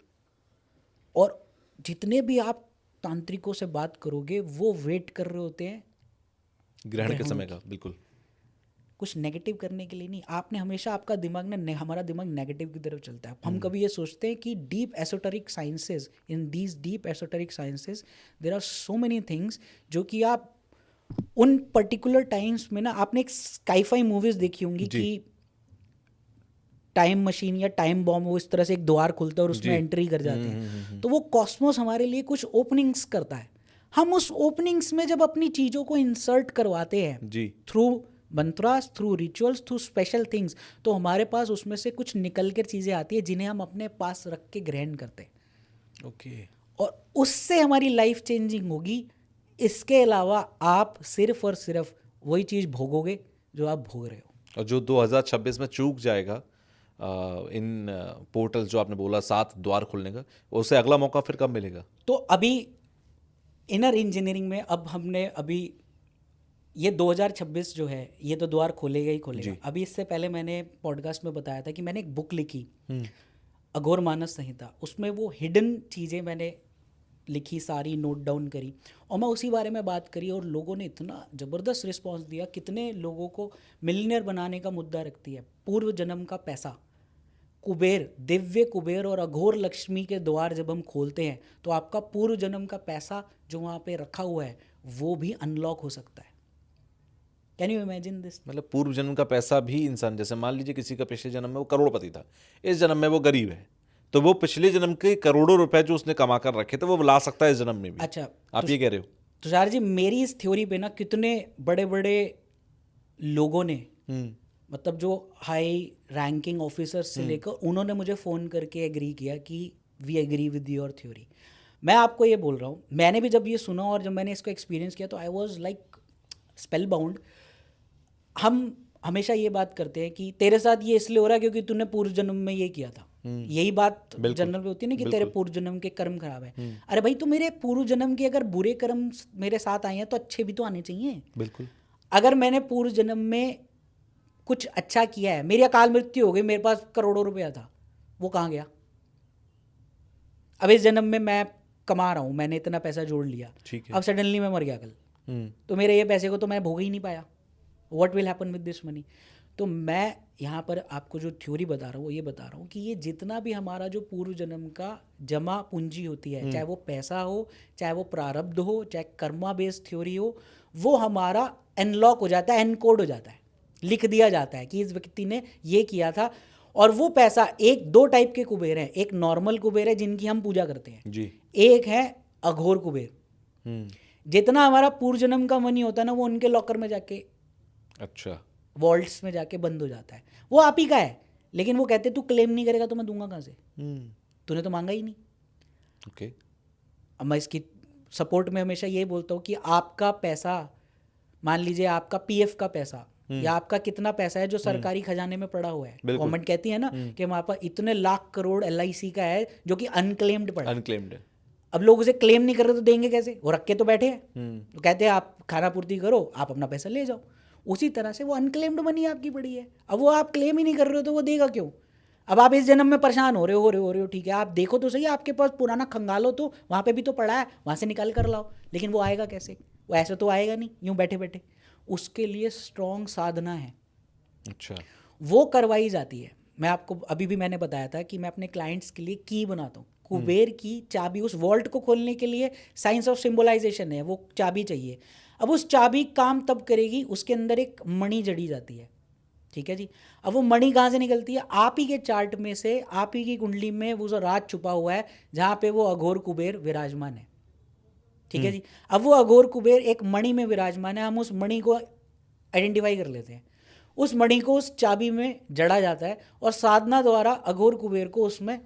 और जितने भी आप तांत्रिकों से बात करोगे वो वेट कर रहे होते हैं ग्रहण के समय का। बिल्कुल। कुछ नेगेटिव करने के लिए नहीं। आपने हमेशा, आपका दिमाग ना, हमारा दिमाग नेगेटिव की तरफ चलता है। हम कभी ये सोचते हैं कि deep esoteric sciences, in these deep esoteric sciences there are so many things, जो कि आप उन पर्टिकुलर टाइम्स में ना, आपने एक स्काईफाई मूवीज देखी होंगी कि टाइम मशीन या टाइम बॉम्ब, वो इस तरह से एक द्वार खुलता है और उसमें एंट्री कर जाते हैं। तो वो कॉस्मोस हमारे लिए कुछ ओपनिंग्स करता है। हम उस ओपनिंग्स में जब अपनी चीज़ों को इंसर्ट करवाते हैं through mantras, through rituals, through special things, तो हमारे पास उसमें से कुछ निकल कर चीज़ें आती है जिन्हें हम अपने पास रख के ग्रहण करते हैं। ओके। और उससे हमारी लाइफ चेंजिंग होगी। इसके अलावा आप सिर्फ और सिर्फ वही चीज़ भोगोगे जो आप भोग रहे हो। और जो 2026 में चूक जाएगा इन पोर्टल जो आपने बोला 7 द्वार खुलने का, उसे अगला मौका फिर कब मिलेगा? तो अभी इनर इंजीनियरिंग में अब हमने अभी ये 2026 जो है ये तो द्वार खोलेगा ही खोलेगा। जी। अभी इससे पहले मैंने पॉडकास्ट में बताया था कि मैंने एक बुक लिखी, हम्म, अघोर मानस संहिता। उसमें वो हिडन चीज़ें मैंने लिखी, सारी नोट डाउन करी और मैं उसी बारे में बात करी और लोगों ने इतना ज़बरदस्त रिस्पांस दिया। कितने लोगों को मिलियनेयर बनाने का मुद्दा रखती है पूर्व जन्म का पैसा। कुबेर, दिव्य कुबेर और अघोर लक्ष्मी के द्वार जब हम खोलते हैं तो आपका पूर्व जन्म का पैसा जो वहाँ पे रखा हुआ है वो भी अनलॉक हो सकता है। Can you imagine this? मतलब पूर्व जन्म का पैसा भी इंसान, जैसे मान लीजिए किसी का पिछले जन्म में वो करोड़पति था, इस जन्म में वो गरीब है, तो वो पिछले जन्म के करोड़ों रुपए जो उसने कमा कर रखे थे वो ला सकता है इस जन्म में भी। अच्छा, आप ये कह रहे हो? तुषार जी, मेरी इस थ्योरी पे ना कितने बड़े बड़े लोगों ने, मतलब जो हाई रैंकिंग ऑफिसर्स से लेकर, उन्होंने मुझे फ़ोन करके एग्री किया कि we agree with your theory. मैं आपको ये बोल रहा हूँ, मैंने भी जब ये सुना और जब मैंने इसको एक्सपीरियंस किया तो I was like spell bound. हम हमेशा ये बात करते हैं कि तेरे साथ ये इसलिए हो रहा है क्योंकि तूने पूर्व जन्म में ये किया था। यही बात जनरल पे होती है ना कि तेरे पूर्व जन्म के कर्म खराब है। अरे भाई, तो मेरे पूर्व जन्म के अगर बुरे कर्म मेरे साथ आए हैं तो अच्छे भी तो आने चाहिए। बिल्कुल। अगर मैंने पूर्व जन्म में कुछ अच्छा किया है, मेरी अकाल मृत्यु हो गई, मेरे पास करोड़ों रुपया था, वो कहाँ गया? अब इस जन्म में मैं कमा रहा हूँ, मैंने इतना पैसा जोड़ लिया, ठीक है। अब सडनली मैं मर गया कल, तो मेरे ये पैसे को तो मैं भोग ही नहीं पाया। What will happen with this money? तो मैं यहाँ पर आपको जो थ्योरी बता रहा हूँ वो ये बता रहा हूँ कि ये जितना भी हमारा जो पूर्व जन्म का जमा पूंजी होती है, चाहे वो पैसा हो, चाहे वो प्रारब्ध हो, चाहे कर्मा बेस्ड थ्योरी हो, वो हमारा अनलॉक हो जाता है, एनकोड हो जाता है, लिख दिया जाता है कि इस व्यक्ति ने ये किया था। और वो पैसा, एक दो टाइप के कुबेर हैं, एक नॉर्मल कुबेर है जिनकी हम पूजा करते हैं जी। एक है अघोर कुबेर। जितना हमारा पूर्व जन्म का मनी होता है ना वो उनके लॉकर में जाके, अच्छा, वॉल्ट्स में जाके बंद हो जाता है। वो आप ही का है, लेकिन वो कहते तू क्लेम नहीं करेगा तो मैं दूंगा कहाँ से? तूने तो मांगा ही नहीं। ओके। अब मैं इसकी सपोर्ट में हमेशा ये बोलता हूँ कि आपका पैसा, मान लीजिए आपका पीएफ का पैसा या आपका कितना पैसा है जो सरकारी खजाने में पड़ा हुआ है, गवर्नमेंट कहती है ना कि हमारे पास इतने लाख करोड़ एलआईसी का है जो कि अनक्लेम्ड पड़ा है। अनक्लेम्ड है। अब लोग उसे क्लेम नहीं कर रहे तो देंगे कैसे? वो रख के तो बैठे हैं, तो कहते हैं आप खाना पूर्ति करो, आप अपना पैसा ले जाओ। उसी तरह से वो अनक्लेम्ड मनी आपकी पड़ी है, अब वो आप क्लेम ही नहीं कर रहे हो तो वो देगा क्यों? अब आप इस जन्म में परेशान हो रहे हो, ठीक है, आप देखो तो सही, आपके पास पुराना खंगालो तो वहाँ पे भी तो पड़ा है, वहाँ से निकाल कर लाओ। लेकिन वो आएगा कैसे? वो ऐसे तो आएगा नहीं यूँ बैठे बैठे। उसके लिए स्ट्रॉन्ग साधना है। अच्छा। वो करवाई जाती है। मैं आपको अभी भी मैंने बताया था कि मैं अपने क्लाइंट्स के लिए की बनाता हूँ, कुबेर की चाबी। उस वॉल्ट को खोलने के लिए साइंस ऑफ सिंबलाइजेशन है, वो चाबी चाहिए। अब उस चाबी काम तब करेगी, उसके अंदर एक मणि जड़ी जाती है, ठीक है जी। अब वो मणि कहाँ से निकलती है? आप ही के चार्ट में से, आप ही की कुंडली में वो जो राज छुपा हुआ है जहाँ पे वो अघोर कुबेर विराजमान है, ठीक है जी। अब वो अघोर कुबेर एक मणि में विराजमान है, हम उस मणि को आइडेंटिफाई कर लेते हैं, उस मणि को उस चाबी में जड़ा जाता है और साधना द्वारा अघोर कुबेर को उसमें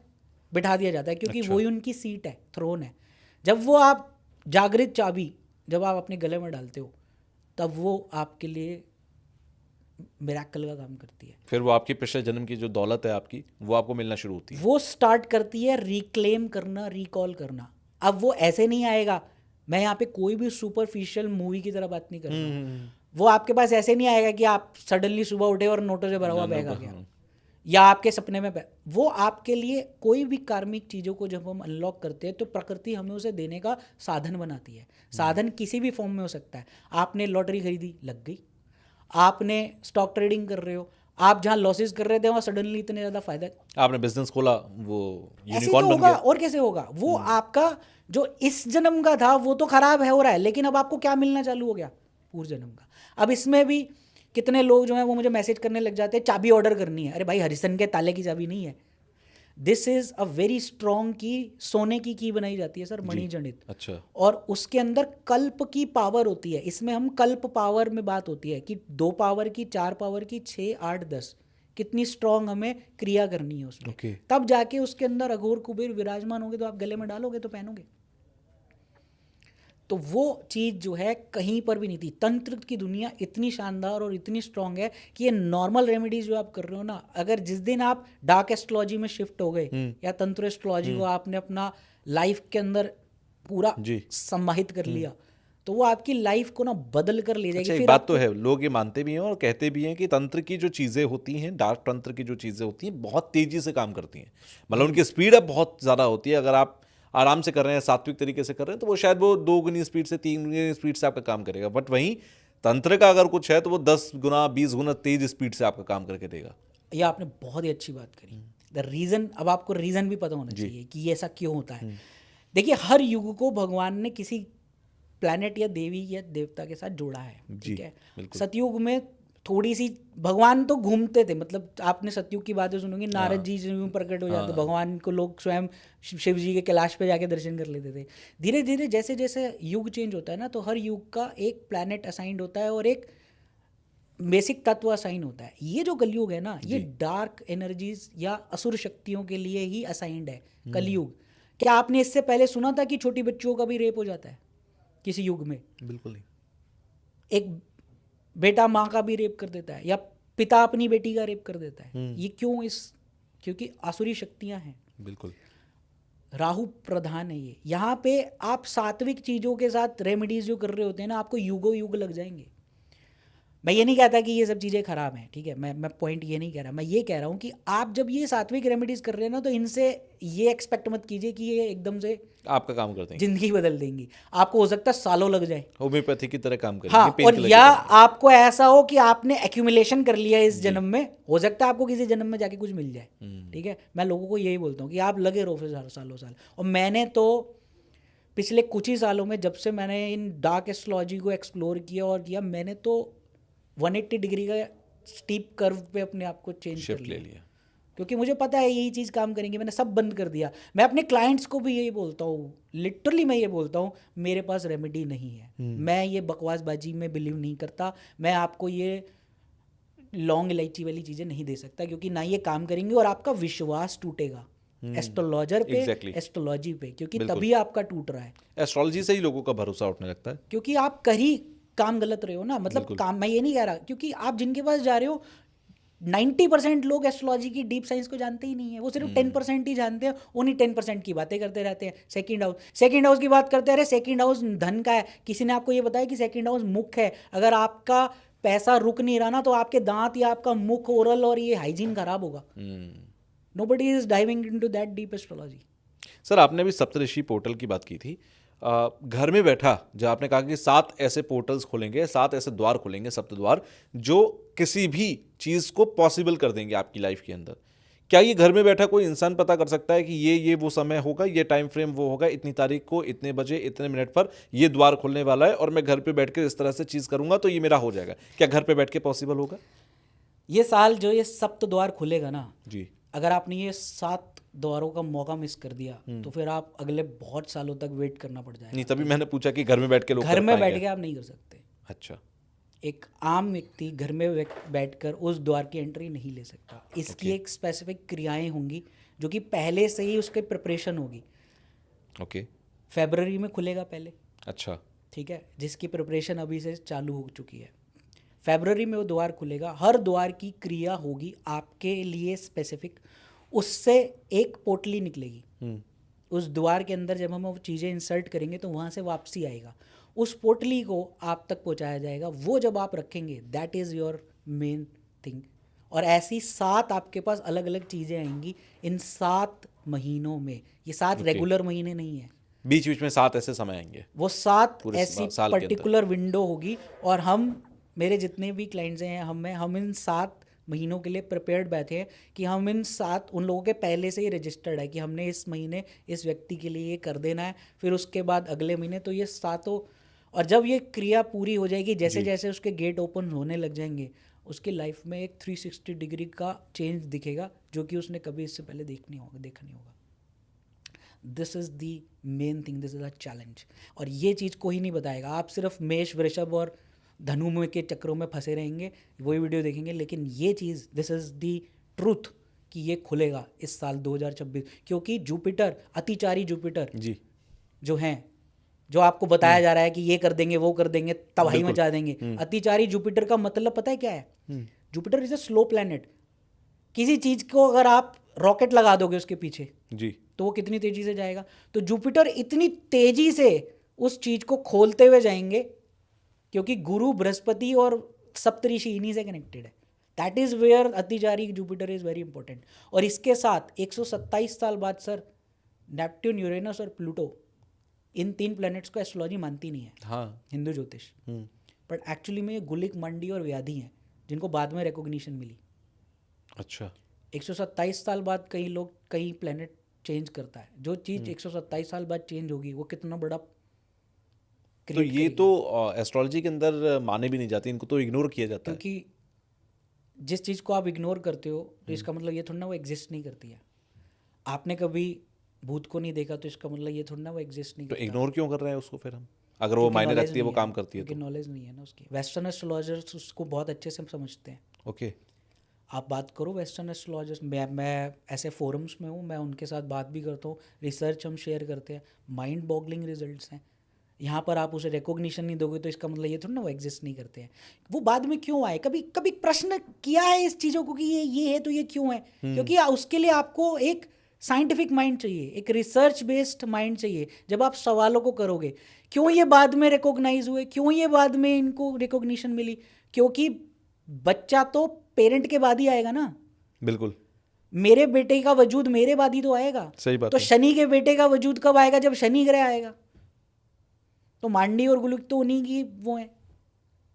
बिठा दिया जाता है, क्योंकि अच्छा। वही उनकी सीट है, थ्रोन है। जब वो आप जागृत चाबी जब आप अपने गले में डालते हो तब वो आपके लिए मिरेकल का काम करती है। फिर वो आपकी पिछले जन्म की जो दौलत है आपकी, वो आपको मिलना शुरू होती है। वो स्टार्ट करती है रिक्लेम करना, रिकॉल करना। अब वो ऐसे नहीं आएगा, मैं यहाँ पे कोई भी सुपरफिशियल मूवी की तरह बात नहीं कर रहा हूँ। वो आपके पास ऐसे नहीं आएगा कि आप सडनली सुबह उठे और नोटों से भरा हुआ बैग आ गया, या आपके सपने में वो आपके लिए कोई भी कार्मिक चीज़ों को जब हम अनलॉक करते हैं तो प्रकृति हमें उसे देने का साधन बनाती है। साधन किसी भी फॉर्म में हो सकता है। आपने लॉटरी खरीदी, लग गई। आपने स्टॉक ट्रेडिंग कर रहे हो, आप जहाँ लॉसेस कर रहे थे वहाँ सडनली इतने ज़्यादा फायदा, आपने बिजनेस खोला, वो ऐसे यूनिकॉर्न तो बन होगा। गया। और कैसे होगा? वो आपका जो इस जन्म का था वो तो खराब है, हो रहा है, लेकिन अब आपको क्या मिलना चालू हो गया? पूर्व जन्म का। अब इसमें भी कितने लोग जो हैं वो मुझे मैसेज करने लग जाते हैं, चाबी ऑर्डर करनी है। अरे भाई, हरिसन के ताले की चाबी नहीं है, this is a very strong की, सोने की बनाई जाती है सर, मणि जनित। अच्छा। और उसके अंदर कल्प की पावर होती है। इसमें हम कल्प पावर में बात होती है कि 2 पावर की, 4 पावर की, 6, 8, 10 कितनी स्ट्रॉन्ग हमें क्रिया करनी है उसमें। Okay. तब जाके उसके अंदर अघोर कुबेर विराजमान होंगे तो आप गले में डालोगे तो पहनोगे। तो वो चीज़ जो है कहीं पर भी नहीं थी। तंत्र की दुनिया इतनी शानदार और इतनी स्ट्रांग है कि ये नॉर्मल रेमेडीज जो आप कर रहे हो ना, अगर जिस दिन आप डार्क एस्ट्रोलॉजी में शिफ्ट हो गए या तंत्र एस्ट्रोलॉजी को आपने अपना लाइफ के अंदर पूरा जी। समाहित कर लिया, तो वो आपकी लाइफ को ना बदल कर ले जाएगी। अच्छा, एक फिर बात तो है, लोग ये मानते भी हैं और कहते भी हैं कि तंत्र की जो चीज़ें होती हैं, डार्क तंत्र की जो चीज़ें होती हैं, बहुत तेज़ी से काम करती हैं। मतलब उनकी स्पीड अब बहुत ज़्यादा होती है। अगर आप आराम से कर रहे हैं, सात्विक तरीके से कर रहे हैं, तो वो शायद वो 2 गुनी स्पीड से 3 गुनी स्पीड से आपका काम करेगा। बट वहीं तंत्र का अगर कुछ है तो वो 10 गुना 20 गुना तेज स्पीड से आपका काम करके देगा। ये आपने बहुत ही अच्छी बात करी। द रीज़न, अब आपको रीज़न भी पता होना चाहिए कि ये ऐसा क्यों होता है। देखिए, हर युग को भगवान ने किसी प्लैनेट या देवी या देवता के साथ जोड़ा है, ठीक है। बिल्कुल। सतयुग में थोड़ी सी भगवान तो घूमते थे, मतलब आपने सतयुग की बातें सुनोगी, नारद जी यूं प्रकट हो जाते, भगवान को लोग स्वयं शिव जी के कैलाश पे जाके दर्शन कर लेते थे। धीरे धीरे जैसे जैसे युग चेंज होता है ना, तो हर युग का एक प्लैनेट असाइंड होता है और एक बेसिक तत्व असाइन होता है। ये जो कलयुग है ना, ये डार्क एनर्जीज या असुर शक्तियों के लिए ही असाइंड है कलयुग। क्या आपने इससे पहले सुना था कि छोटी बच्चियों का भी रेप हो जाता है किसी युग में? बिल्कुल नहीं। एक बेटा माँ का भी रेप कर देता है, या पिता अपनी बेटी का रेप कर देता है। ये क्यों? क्योंकि आसुरी शक्तियां हैं, बिल्कुल। राहु प्रधान है ये। यहाँ पे आप सात्विक चीज़ों के साथ रेमेडीज जो कर रहे होते हैं ना, आपको युगों युग लग जाएंगे। मैं ये नहीं कहता कि ये सब चीज़ें खराब हैं, ठीक है, मैं पॉइंट ये नहीं कह रहा। मैं ये कह रहा हूँ कि आप जब ये सात्विक रेमेडीज कर रहे हैं ना, तो इनसे ये एक्सपेक्ट मत कीजिए कि ये एकदम से आपका काम कर देंगे, जिंदगी बदल देंगी। आपको हो सकता है सालों लग जाए, होम्योपैथी की तरह काम करेंगे, हाँ, पेन और किलर या की तरह। आपको ऐसा हो कि आपने एक्यूमुलेशन कर लिया इस जन्म में, हो सकता है आपको किसी जन्म में जाके कुछ मिल जाए, ठीक है। मैं लोगों को यही बोलता हूँ कि आप लगे रहो फिर सालों साल। और मैंने तो पिछले कुछ ही सालों में, जब से मैंने इन डार्क एस्ट्रोलॉजी को एक्सप्लोर किया और किया, मैंने तो 180 डिग्री का स्टीप कर्व पे अपने आप को चेंज कर शिफ्ट ले लिया। क्योंकि मुझे पता है यही चीज़ काम करेंगी। मैंने सब बंद कर दिया। मैं अपने क्लाइंट्स को भी यही बोलता हूँ, लिटरली मैं ये बोलता हूँ, मेरे पास रेमेडी नहीं है। मैं ये बकवासबाजी में बिलीव नहीं करता। मैं आपको ये लौंग इलायची वाली चीज़ें नहीं दे सकता, क्योंकि ना ये काम करेंगी और आपका विश्वास टूटेगा एस्ट्रोलॉजर पे, एस्ट्रोलॉजी पे, क्योंकि तभी आपका टूट रहा है। एस्ट्रोलॉजी से ही लोगों का भरोसा उठने लगता है, क्योंकि आप कर ही काम गलत रहे हो ना। मतलब काम, मैं ये नहीं कह रहा, क्योंकि आप जिनके पास जा रहे हो 90% लोग एस्ट्रोलॉजी की डीप साइंस को जानते ही नहीं है। वो सिर्फ 10% ही जानते हैं। उन्हीं 10% की बातें करते रहते हैं। सेकंड हाउस की बात करते रहे। सेकंड हाउस धन का है। किसी ने आपको ये बताया कि सेकंड हाउस मुख है। अगर आपका पैसा रुक नहीं रहा ना, तो आपके दांत या आपका मुख, ओरल और ये हाइजीन खराब होगा। Nobody is diving into that deep astrology. Sir, आपने अभी सप्तऋषि पोर्टल की बात की थी। घर में बैठा, जब आपने कहा कि 7 ऐसे पोर्टल्स खोलेंगे, 7 ऐसे द्वार खोलेंगे, सप्त द्वार, जो किसी भी चीज़ को पॉसिबल कर देंगे आपकी लाइफ के अंदर, क्या ये घर में बैठा कोई इंसान पता कर सकता है कि ये वो समय होगा, ये टाइम फ्रेम वो होगा, इतनी तारीख को इतने बजे इतने मिनट पर ये द्वार खोलने वाला है और मैं घर पे बैठ के इस तरह से चीज़ करूंगा तो ये मेरा हो जाएगा? क्या घर पे बैठ के पॉसिबल होगा? ये साल जो ये सप्त द्वार खुलेगा ना जी, अगर आपने ये 7 द्वारों का मौका मिस कर दिया, तो फिर आप अगले बहुत सालों तक वेट करना पड़ जाएगा। नहीं, तभी मैंने पूछा कि घर में बैठ के लोग घर कर में पाएंगे? बैठ के आप नहीं कर सकते। अच्छा, एक आम व्यक्ति घर में बैठकर उस द्वार की एंट्री नहीं ले सकता। इसकी एक स्पेसिफिक क्रियाएं होंगी जो कि पहले से ही उसके प्रिपरेशन होगी। ओके, फरवरी में खुलेगा पहले, अच्छा, ठीक है, जिसकी प्रिपरेशन अभी से चालू हो चुकी है। फरवरी में वो द्वार खुलेगा। हर द्वार की क्रिया होगी आपके लिए स्पेसिफिक। उससे एक पोटली निकलेगी। उस द्वार के अंदर जब हम वो चीज़ें इंसर्ट करेंगे तो वहाँ से वापसी आएगा। उस पोटली को आप तक पहुँचाया जाएगा। वो जब आप रखेंगे, that is your main thing. और ऐसी 7 आपके पास अलग अलग चीज़ें आएंगी इन 7 महीनों में। ये 7 रेगुलर महीने नहीं है, बीच बीच में 7 ऐसे समय आएंगे, वो 7 पूरे ऐसी साल के अंदर। पर्टिकुलर विंडो होगी। और हम, मेरे जितने भी क्लाइंट्स हैं, हम इन 7 महीनों के लिए प्रिपेयर्ड बैठे हैं कि हम इन 7, उन लोगों के पहले से ही रजिस्टर्ड है कि हमने इस महीने इस व्यक्ति के लिए ये कर देना है, फिर उसके बाद अगले महीने, तो ये 7। और जब ये क्रिया पूरी हो जाएगी, जैसे जैसे उसके गेट ओपन होने लग जाएंगे, उसकी लाइफ में एक 360 डिग्री का चेंज दिखेगा, जो कि उसने कभी इससे पहले देखा नहीं होगा। This is the main thing, this is a challenge. और ये चीज़ कोई नहीं बताएगा। आप सिर्फ मेष, वृषभ और धनु में के चक्रों में फंसे रहेंगे, वही वीडियो देखेंगे, लेकिन ये चीज़, दिस इज़ दी ट्रूथ, कि ये खुलेगा इस साल 2026। क्योंकि जुपिटर, अतिचारी जुपिटर जी, जो हैं, जो आपको बताया जा रहा है कि ये कर देंगे, वो कर देंगे, तबाही मचा देंगे, अतिचारी जुपिटर का मतलब पता है क्या है? Jupiter is a slow planet. किसी चीज़ को अगर आप रॉकेट लगा दोगे उसके पीछे, जी, तो वो कितनी तेजी से जाएगा? तो जुपिटर इतनी तेजी से उस चीज को खोलते हुए जाएंगे, क्योंकि गुरु बृहस्पति और सप्तऋषि इन्हीं से कनेक्टेड है। दैट इज वेयर अतिचारी जुपिटर इज वेरी इंपॉर्टेंट। और इसके साथ 127 साल बाद सर नेपट्यून, यूरेनस और प्लूटो, इन 3 प्लैनेट्स को एस्ट्रोलॉजी मानती नहीं है, हाँ। हिंदू ज्योतिष। बट एक्चुअली में ये गुलिक, मंडी और व्याधि हैं जिनको बाद में रिकॉग्निशन मिली। अच्छा। 127 साल बाद कई लोग कई प्लैनेट चेंज करता है। जो चीज़ 127 साल बाद चेंज होगी वो कितना बड़ा तो ये तो एस्ट्रोलॉजी के अंदर माने भी नहीं जाती, इनको तो इग्नोर किया जाता है। क्योंकि जिस चीज़ को आप इग्नोर करते हो तो इसका मतलब ये थोड़ा ना वो एग्जिस्ट नहीं करती है। आपने कभी भूत को नहीं देखा तो इसका मतलब ये थोड़ा ना वो एग्जिस्ट नहीं तो करता। इग्नोर क्यों कर रहे हैं उसको फिर हम, अगर वो मायने रखती है, वो काम करती है क्योंकि तो? नॉलेज नहीं है ना उसकी। वेस्टर्न एस्ट्रोलॉजर्स उसको बहुत अच्छे से समझते हैं। ओके। आप बात करो वेस्टर्न एस्ट्रोलॉजर्स, मैं ऐसे फोरम्स में हूँ, मैं उनके साथ बात भी करता हूँ, रिसर्च हम शेयर करते हैं, माइंड बॉगलिंग रिजल्ट्स हैं। यहाँ पर आप उसे रिकॉग्निशन नहीं दोगे तो इसका मतलब ये थोड़ा ना वो एग्जिस्ट नहीं करते हैं। वो बाद में क्यों आए, कभी कभी प्रश्न किया है इस चीज़ों को कि ये है तो ये क्यों है? क्योंकि उसके लिए आपको एक साइंटिफिक माइंड चाहिए, एक रिसर्च बेस्ड माइंड चाहिए। जब आप सवालों को करोगे, क्यों ये बाद में रिकॉग्नाइज हुए, क्यों ये बाद में इनको रिकॉग्निशन मिली? क्योंकि बच्चा तो पेरेंट के बाद ही आएगा ना। बिल्कुल। मेरे बेटे का वजूद मेरे बाद ही तो आएगा। सही बात तो है। शनि के बेटे का वजूद कब आएगा? जब शनि ग्रह आएगा। तो मांडी और गुलुक तो उन्हीं की वो है,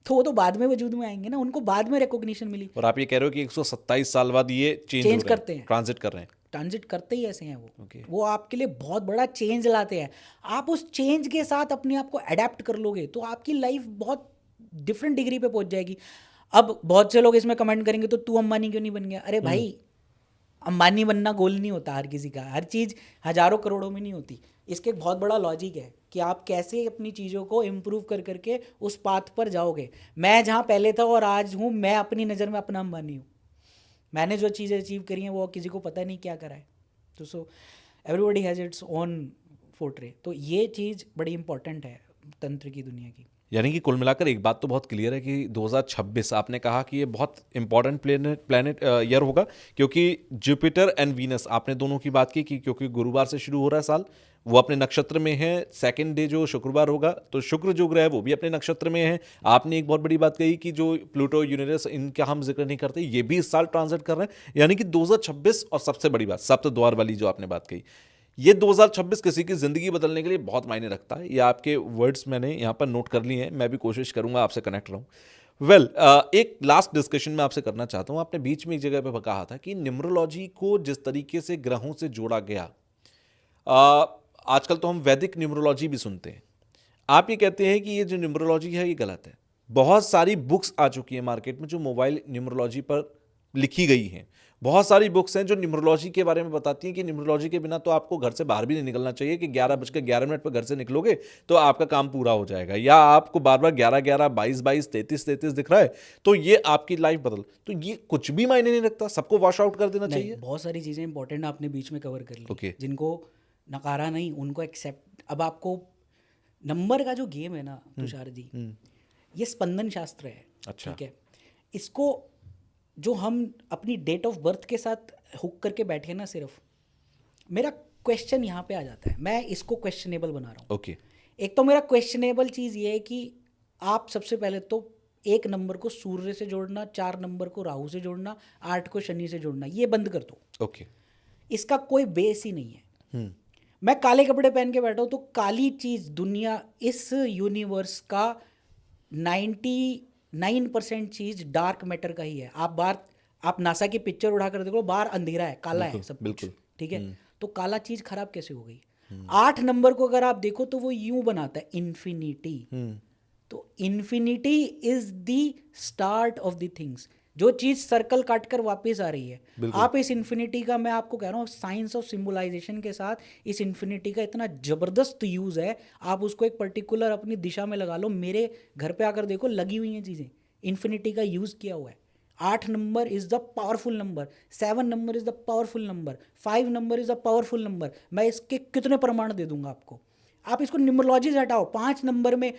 तो वो तो बाद में वजूद में आएंगे ना, उनको बाद में रिकॉग्निशन मिली। और आप ये कह रहे हो कि 127 साल बाद ये चेंज करते हैं, ट्रांजिट कर रहे हैं। ट्रांजिट करते ही ऐसे हैं वो। Okay. वो आपके लिए बहुत बड़ा चेंज लाते हैं। आप उस चेंज के साथ अपने आप को अडेप्ट कर लोगे तो आपकी लाइफ बहुत डिफरेंट डिग्री पे पहुंच जाएगी। अब बहुत से लोग इसमें कमेंट करेंगे तो तू अंबानी क्यों नहीं बन गया? अरे भाई, अंबानी बनना गोल नहीं होता हर किसी का, हर चीज़ हजारों करोड़ों में नहीं होती। इसके एक बहुत बड़ा लॉजिक है कि आप कैसे अपनी चीज़ों को इम्प्रूव कर करके उस पाथ पर जाओगे। मैं जहाँ पहले था और आज हूँ, मैं अपनी नज़र में अपना अंबानी हूँ। मैंने जो चीज़ें अचीव करी हैं वो किसी को पता नहीं क्या करा है। तो so everybody has its own fortress. तो ये चीज़ बड़ी इंपॉर्टेंट है तंत्र की दुनिया की। यानी कि कुल मिलाकर एक बात तो बहुत क्लियर है कि 2026 आपने कहा कि ये बहुत इंपॉर्टेंट प्लेनेट ईयर होगा, क्योंकि जुपिटर एंड वीनस, आपने दोनों की बात की कि क्योंकि गुरुवार से शुरू हो रहा है साल, वो अपने नक्षत्र में है। सेकंड डे जो शुक्रवार होगा तो शुक्र जो ग्रह है वो भी अपने नक्षत्र में है। आपने एक बहुत बड़ी बात कही कि जो प्लूटो, यूरेनस, इनका हम जिक्र नहीं करते, ये भी इस साल ट्रांजिट कर रहे हैं। यानी कि 2026, और सबसे बड़ी बात सप्त द्वार वाली जो आपने बात कही, ये 2026 किसी की ज़िंदगी बदलने के लिए बहुत मायने रखता है। ये आपके वर्ड्स मैंने यहाँ पर नोट कर लिए हैं, मैं भी कोशिश करूँगा आपसे कनेक्ट रहूँ। वेल, एक लास्ट डिस्कशन मैं आपसे करना चाहता हूँ। आपने बीच में एक जगह पे कहा था कि न्यूमरोलॉजी को जिस तरीके से ग्रहों से जोड़ा गया, आजकल तो हम वैदिक न्यूमरोलॉजी भी सुनते हैं, आप ये कहते हैं कि ये जो न्यूमरोलॉजी है ये गलत है। बहुत सारी बुक्स आ चुकी हैं मार्केट में जो मोबाइल न्यूमरोलॉजी पर लिखी गई हैं। बहुत सारी बुक्स हैं जो न्यूमरोलॉजी के बारे में बताती हैं कि न्यूमरोलॉजी के बिना तो आपको घर से बाहर भी नहीं निकलना चाहिए, कि 11:11 पर घर से निकलोगे तो आपका काम पूरा हो जाएगा, या आपको बार बार 11:11, 22:22, 33:33 दिख रहा है तो ये आपकी लाइफ बदल। तो ये कुछ भी मायने नहीं रखता, सबको वॉश आउट कर देना चाहिए। बहुत सारी चीज़ें इंपॉर्टेंट आपने बीच में कवर कर ली। Okay. जिनको नकारा नहीं, उनको एक्सेप्ट। अब आपको नंबर का जो गेम है ना तुषार जी, ये स्पंदन शास्त्र है। अच्छा। ठीक है, इसको जो हम अपनी डेट ऑफ बर्थ के साथ हुक करके बैठे ना, सिर्फ मेरा क्वेश्चन यहाँ पे आ जाता है, मैं इसको क्वेश्चनेबल बना रहा हूँ। ओके। एक तो मेरा क्वेश्चनेबल चीज़ ये है कि आप सबसे पहले तो 1 नंबर को सूर्य से जोड़ना, 4 नंबर को राहु से जोड़ना, 8 को शनि से जोड़ना, ये बंद कर दो। ओके। इसका कोई बेस ही नहीं है। मैं काले कपड़े पहन के बैठा हूँ तो काली चीज़ दुनिया, इस यूनिवर्स का 99% चीज़ डार्क मैटर का ही है। आप नासा की पिक्चर उठा कर देखो, बाहर अंधेरा है, काला है सब कुछ। ठीक है, तो काला चीज़ खराब कैसे हो गई? 8 नंबर को अगर आप देखो तो वो यूं बनाता है इन्फिनिटी। तो infinity is the start of the things. जो चीज़ सर्कल काट कर वापस आ रही है, आप इस इन्फिनिटी का, मैं आपको कह रहा हूँ साइंस ऑफ सिम्बलाइजेशन के साथ, इस इन्फिनिटी का इतना ज़बरदस्त यूज़ है। आप उसको एक पर्टिकुलर अपनी दिशा में लगा लो, मेरे घर पे आकर देखो लगी हुई हैं चीज़ें, इन्फिनिटी का यूज़ किया हुआ है। 8 number is the powerful number, 7 number is the powerful number, 5 number is the powerful number. मैं इसके कितने प्रमाण दे दूंगा आपको। आप इसको न्यूमरोलॉजी से हटाओ। 5 नंबर में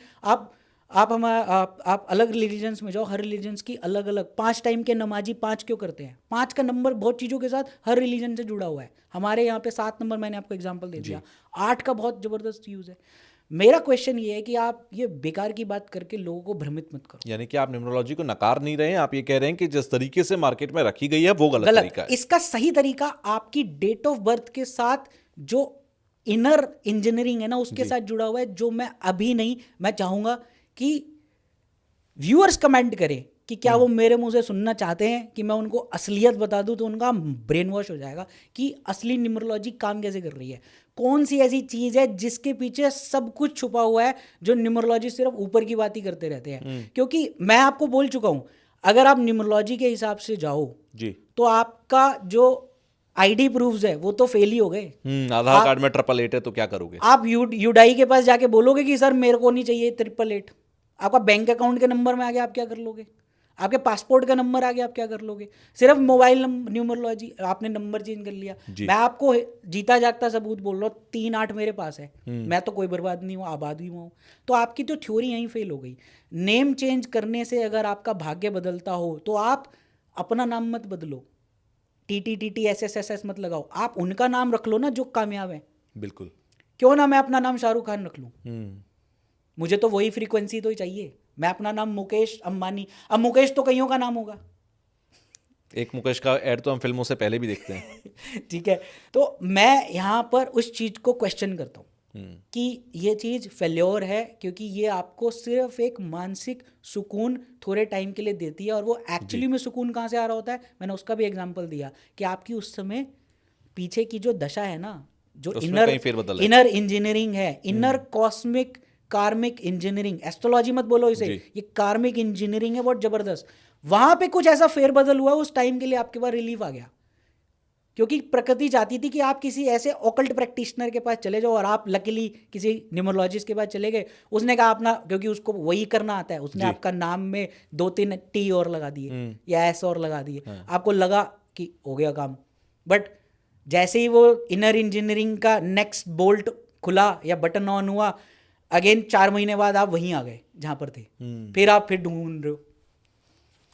आप अलग रिलीजन्स में जाओ, हर रिलीजन्स की अलग अलग 5 टाइम के नमाजी 5 क्यों करते हैं? 5 का नंबर बहुत चीज़ों के साथ हर रिलीजन से जुड़ा हुआ है। हमारे यहाँ पे 7 नंबर, मैंने आपको एग्जांपल दे दिया। 8 का बहुत ज़बरदस्त यूज़ है। मेरा क्वेश्चन ये है कि आप ये बेकार की बात करके लोगों को भ्रमित मत करो। यानी कि आप न्यूमरोलॉजी को नकार नहीं रहे हैं, आप ये कह रहे हैं कि जिस तरीके से मार्केट में रखी गई है वो गलत तरीका है। इसका सही तरीका आपकी डेट ऑफ बर्थ के साथ जो इनर इंजीनियरिंग है ना उसके साथ जुड़ा हुआ है, जो मैं अभी नहीं, मैं चाहूंगा कि व्यूअर्स कमेंट करें कि क्या वो मेरे मुंह से सुनना चाहते हैं कि मैं उनको असलियत बता दूं, तो उनका ब्रेन वॉश हो जाएगा कि असली न्यूमरोलॉजी काम कैसे कर रही है, कौन सी ऐसी चीज़ है जिसके पीछे सब कुछ छुपा हुआ है, जो न्यूमरोलॉजी सिर्फ ऊपर की बात ही करते रहते हैं। क्योंकि मैं आपको बोल चुका हूं, अगर आप न्यूमरोलॉजी के हिसाब से जाओ जी, तो आपका जो आईडी प्रूफ्स है वो तो फेल ही हो गए। आधार कार्ड में 888 है तो क्या करोगे? आप यूडाई के पास जाके बोलोगे कि सर मेरे को नहीं चाहिए 888, आपका बैंक अकाउंट के नंबर में आ गया, आप क्या कर लोगे? आपके पासपोर्ट का नंबर आ गया, आप क्या कर लोगे? सिर्फ मोबाइल न्यूमरोलॉजी, आपने नंबर चेंज कर लिया। मैं आपको जीता जागता सबूत बोल रहा हूँ, 3-8 मेरे पास है, मैं तो कोई बर्बाद नहीं हूँ, आबाद ही हुआ हूँ। तो आपकी तो थ्योरी यहीं फेल हो गई। नेम चेंज करने से अगर आपका भाग्य बदलता हो तो आप अपना नाम मत बदलो, TT SSSS मत लगाओ, आप उनका नाम रख लो ना जो कामयाब है। बिल्कुल। क्यों ना मैं अपना नाम शाहरुख खान रख लूँ, मुझे तो वही फ्रीक्वेंसी तो ही चाहिए। मैं अपना नाम मुकेश अंबानी, अब मुकेश तो कईयों का नाम होगा। एक मुकेश का ऐड तो हम फिल्मों से पहले भी देखते हैं। ठीक है, तो मैं यहाँ पर उस चीज़ को क्वेश्चन करता हूँ कि ये चीज़ फेल्योर है, क्योंकि ये आपको सिर्फ एक मानसिक सुकून थोड़े टाइम के लिए देती है, और वो एक्चुअली में सुकून कहाँ से आ रहा होता है, मैंने उसका भी एग्जांपल दिया कि आपकी उस समय पीछे की जो दशा है ना, जो इनर इंजीनियरिंग है, इनर कॉस्मिक कार्मिक इंजीनियरिंग, एस्ट्रोलॉजी मत बोलो इसे, ये कार्मिक इंजीनियरिंग है बहुत जबरदस्त। वहां पे कुछ ऐसा फेरबदल हुआ उस टाइम के लिए, आपके पास रिलीफ आ गया, क्योंकि प्रकृति चाहती थी कि आप किसी ऐसे ऑकल्ट प्रैक्टिशनर के पास चले जाओ, और आप लकीली किसी न्यूमरोलॉजिस्ट के पास चले गए। उसने कहा अपना, क्योंकि उसको वही करना आता है, उसने आपका नाम में 2-3 T और लगा दिए या S और लगा दिए, आपको लगा कि हो गया काम। बट जैसे ही वो इनर इंजीनियरिंग का नेक्स्ट बोल्ट खुला या बटन ऑन हुआ, अगेन 4 महीने बाद आप वहीं आ गए जहां पर थे। फिर आप फिर ढूंढ रहे हो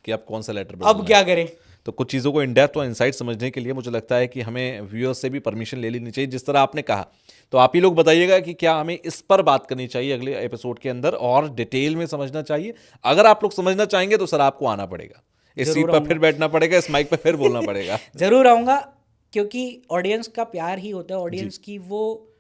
कि आप कौन सा लेटर अब क्या करें। तो कुछ चीज़ों को इन डेप्थ और इनसाइट समझने के लिए मुझे लगता है कि हमें व्यूअर्स से भी परमिशन ले लेनी चाहिए, जिस तरह आपने कहा। तो आप ही लोग बताइएगा कि क्या हमें इस पर बात करनी चाहिए अगले एपिसोड के अंदर, और डिटेल में समझना चाहिए। अगर आप लोग समझना चाहेंगे तो सर आपको आना पड़ेगा, इस सीट पर फिर बैठना पड़ेगा, इस माइक पर फिर बोलना पड़ेगा। जरूर आऊँगा, क्योंकि ऑडियंस का प्यार ही होता है, ऑडियंस की वो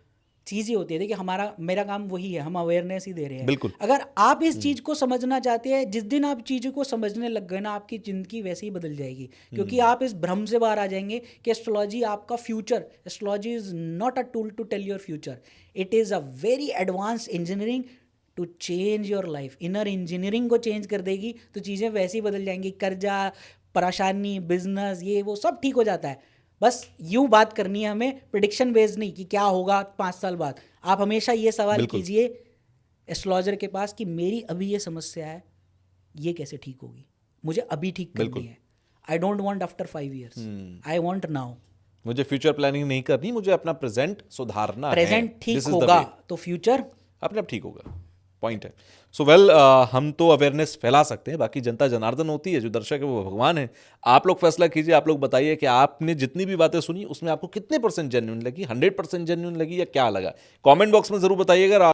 चीज़ ही होती है। देखिए मेरा काम वही है, हम अवेयरनेस ही दे रहे हैं। बिल्कुल। अगर आप इस चीज़ को समझना चाहते हैं, जिस दिन आप चीज़ों को समझने लग गए ना, आपकी ज़िंदगी वैसे ही बदल जाएगी, क्योंकि आप इस भ्रम से बाहर आ जाएंगे कि एस्ट्रोलॉजी आपका future, astrology is not a tool to tell your future, it is a very advance engineering to change your life. Inner engineering को चेंज कर देगी तो चीज़ें वैसे ही बदल जाएंगी, कर्जा, परेशानी, बिजनेस, ये वो सब ठीक हो जाता है। बस यूँ बात करनी है हमें, प्रिडिक्शन बेस्ड नहीं कि क्या होगा 5 साल बाद। आप हमेशा ये सवाल कीजिए एस्ट्रोलॉजर के पास कि मेरी अभी ये समस्या है, ये कैसे ठीक होगी, मुझे अभी ठीक करनी है। I don't want after 5 years, I want now. मुझे फ्यूचर प्लानिंग नहीं करनी, मुझे अपना प्रेजेंट सुधारना है। प्रेजेंट ठीक होगा तो फ्यूचर अपने आप ठीक होगा, पॉइंट है। सो वेल, हम तो अवेयरनेस फैला सकते हैं, बाकी जनता जनार्दन होती है, जो दर्शक है वो भगवान है। आप लोग फैसला कीजिए, आप लोग बताइए कि आपने जितनी भी बातें सुनी उसमें आपको कितने % जेन्युइन लगी, 100% जेन्युइन लगी या क्या लगा। कमेंट बॉक्स में जरूर बताइएगा।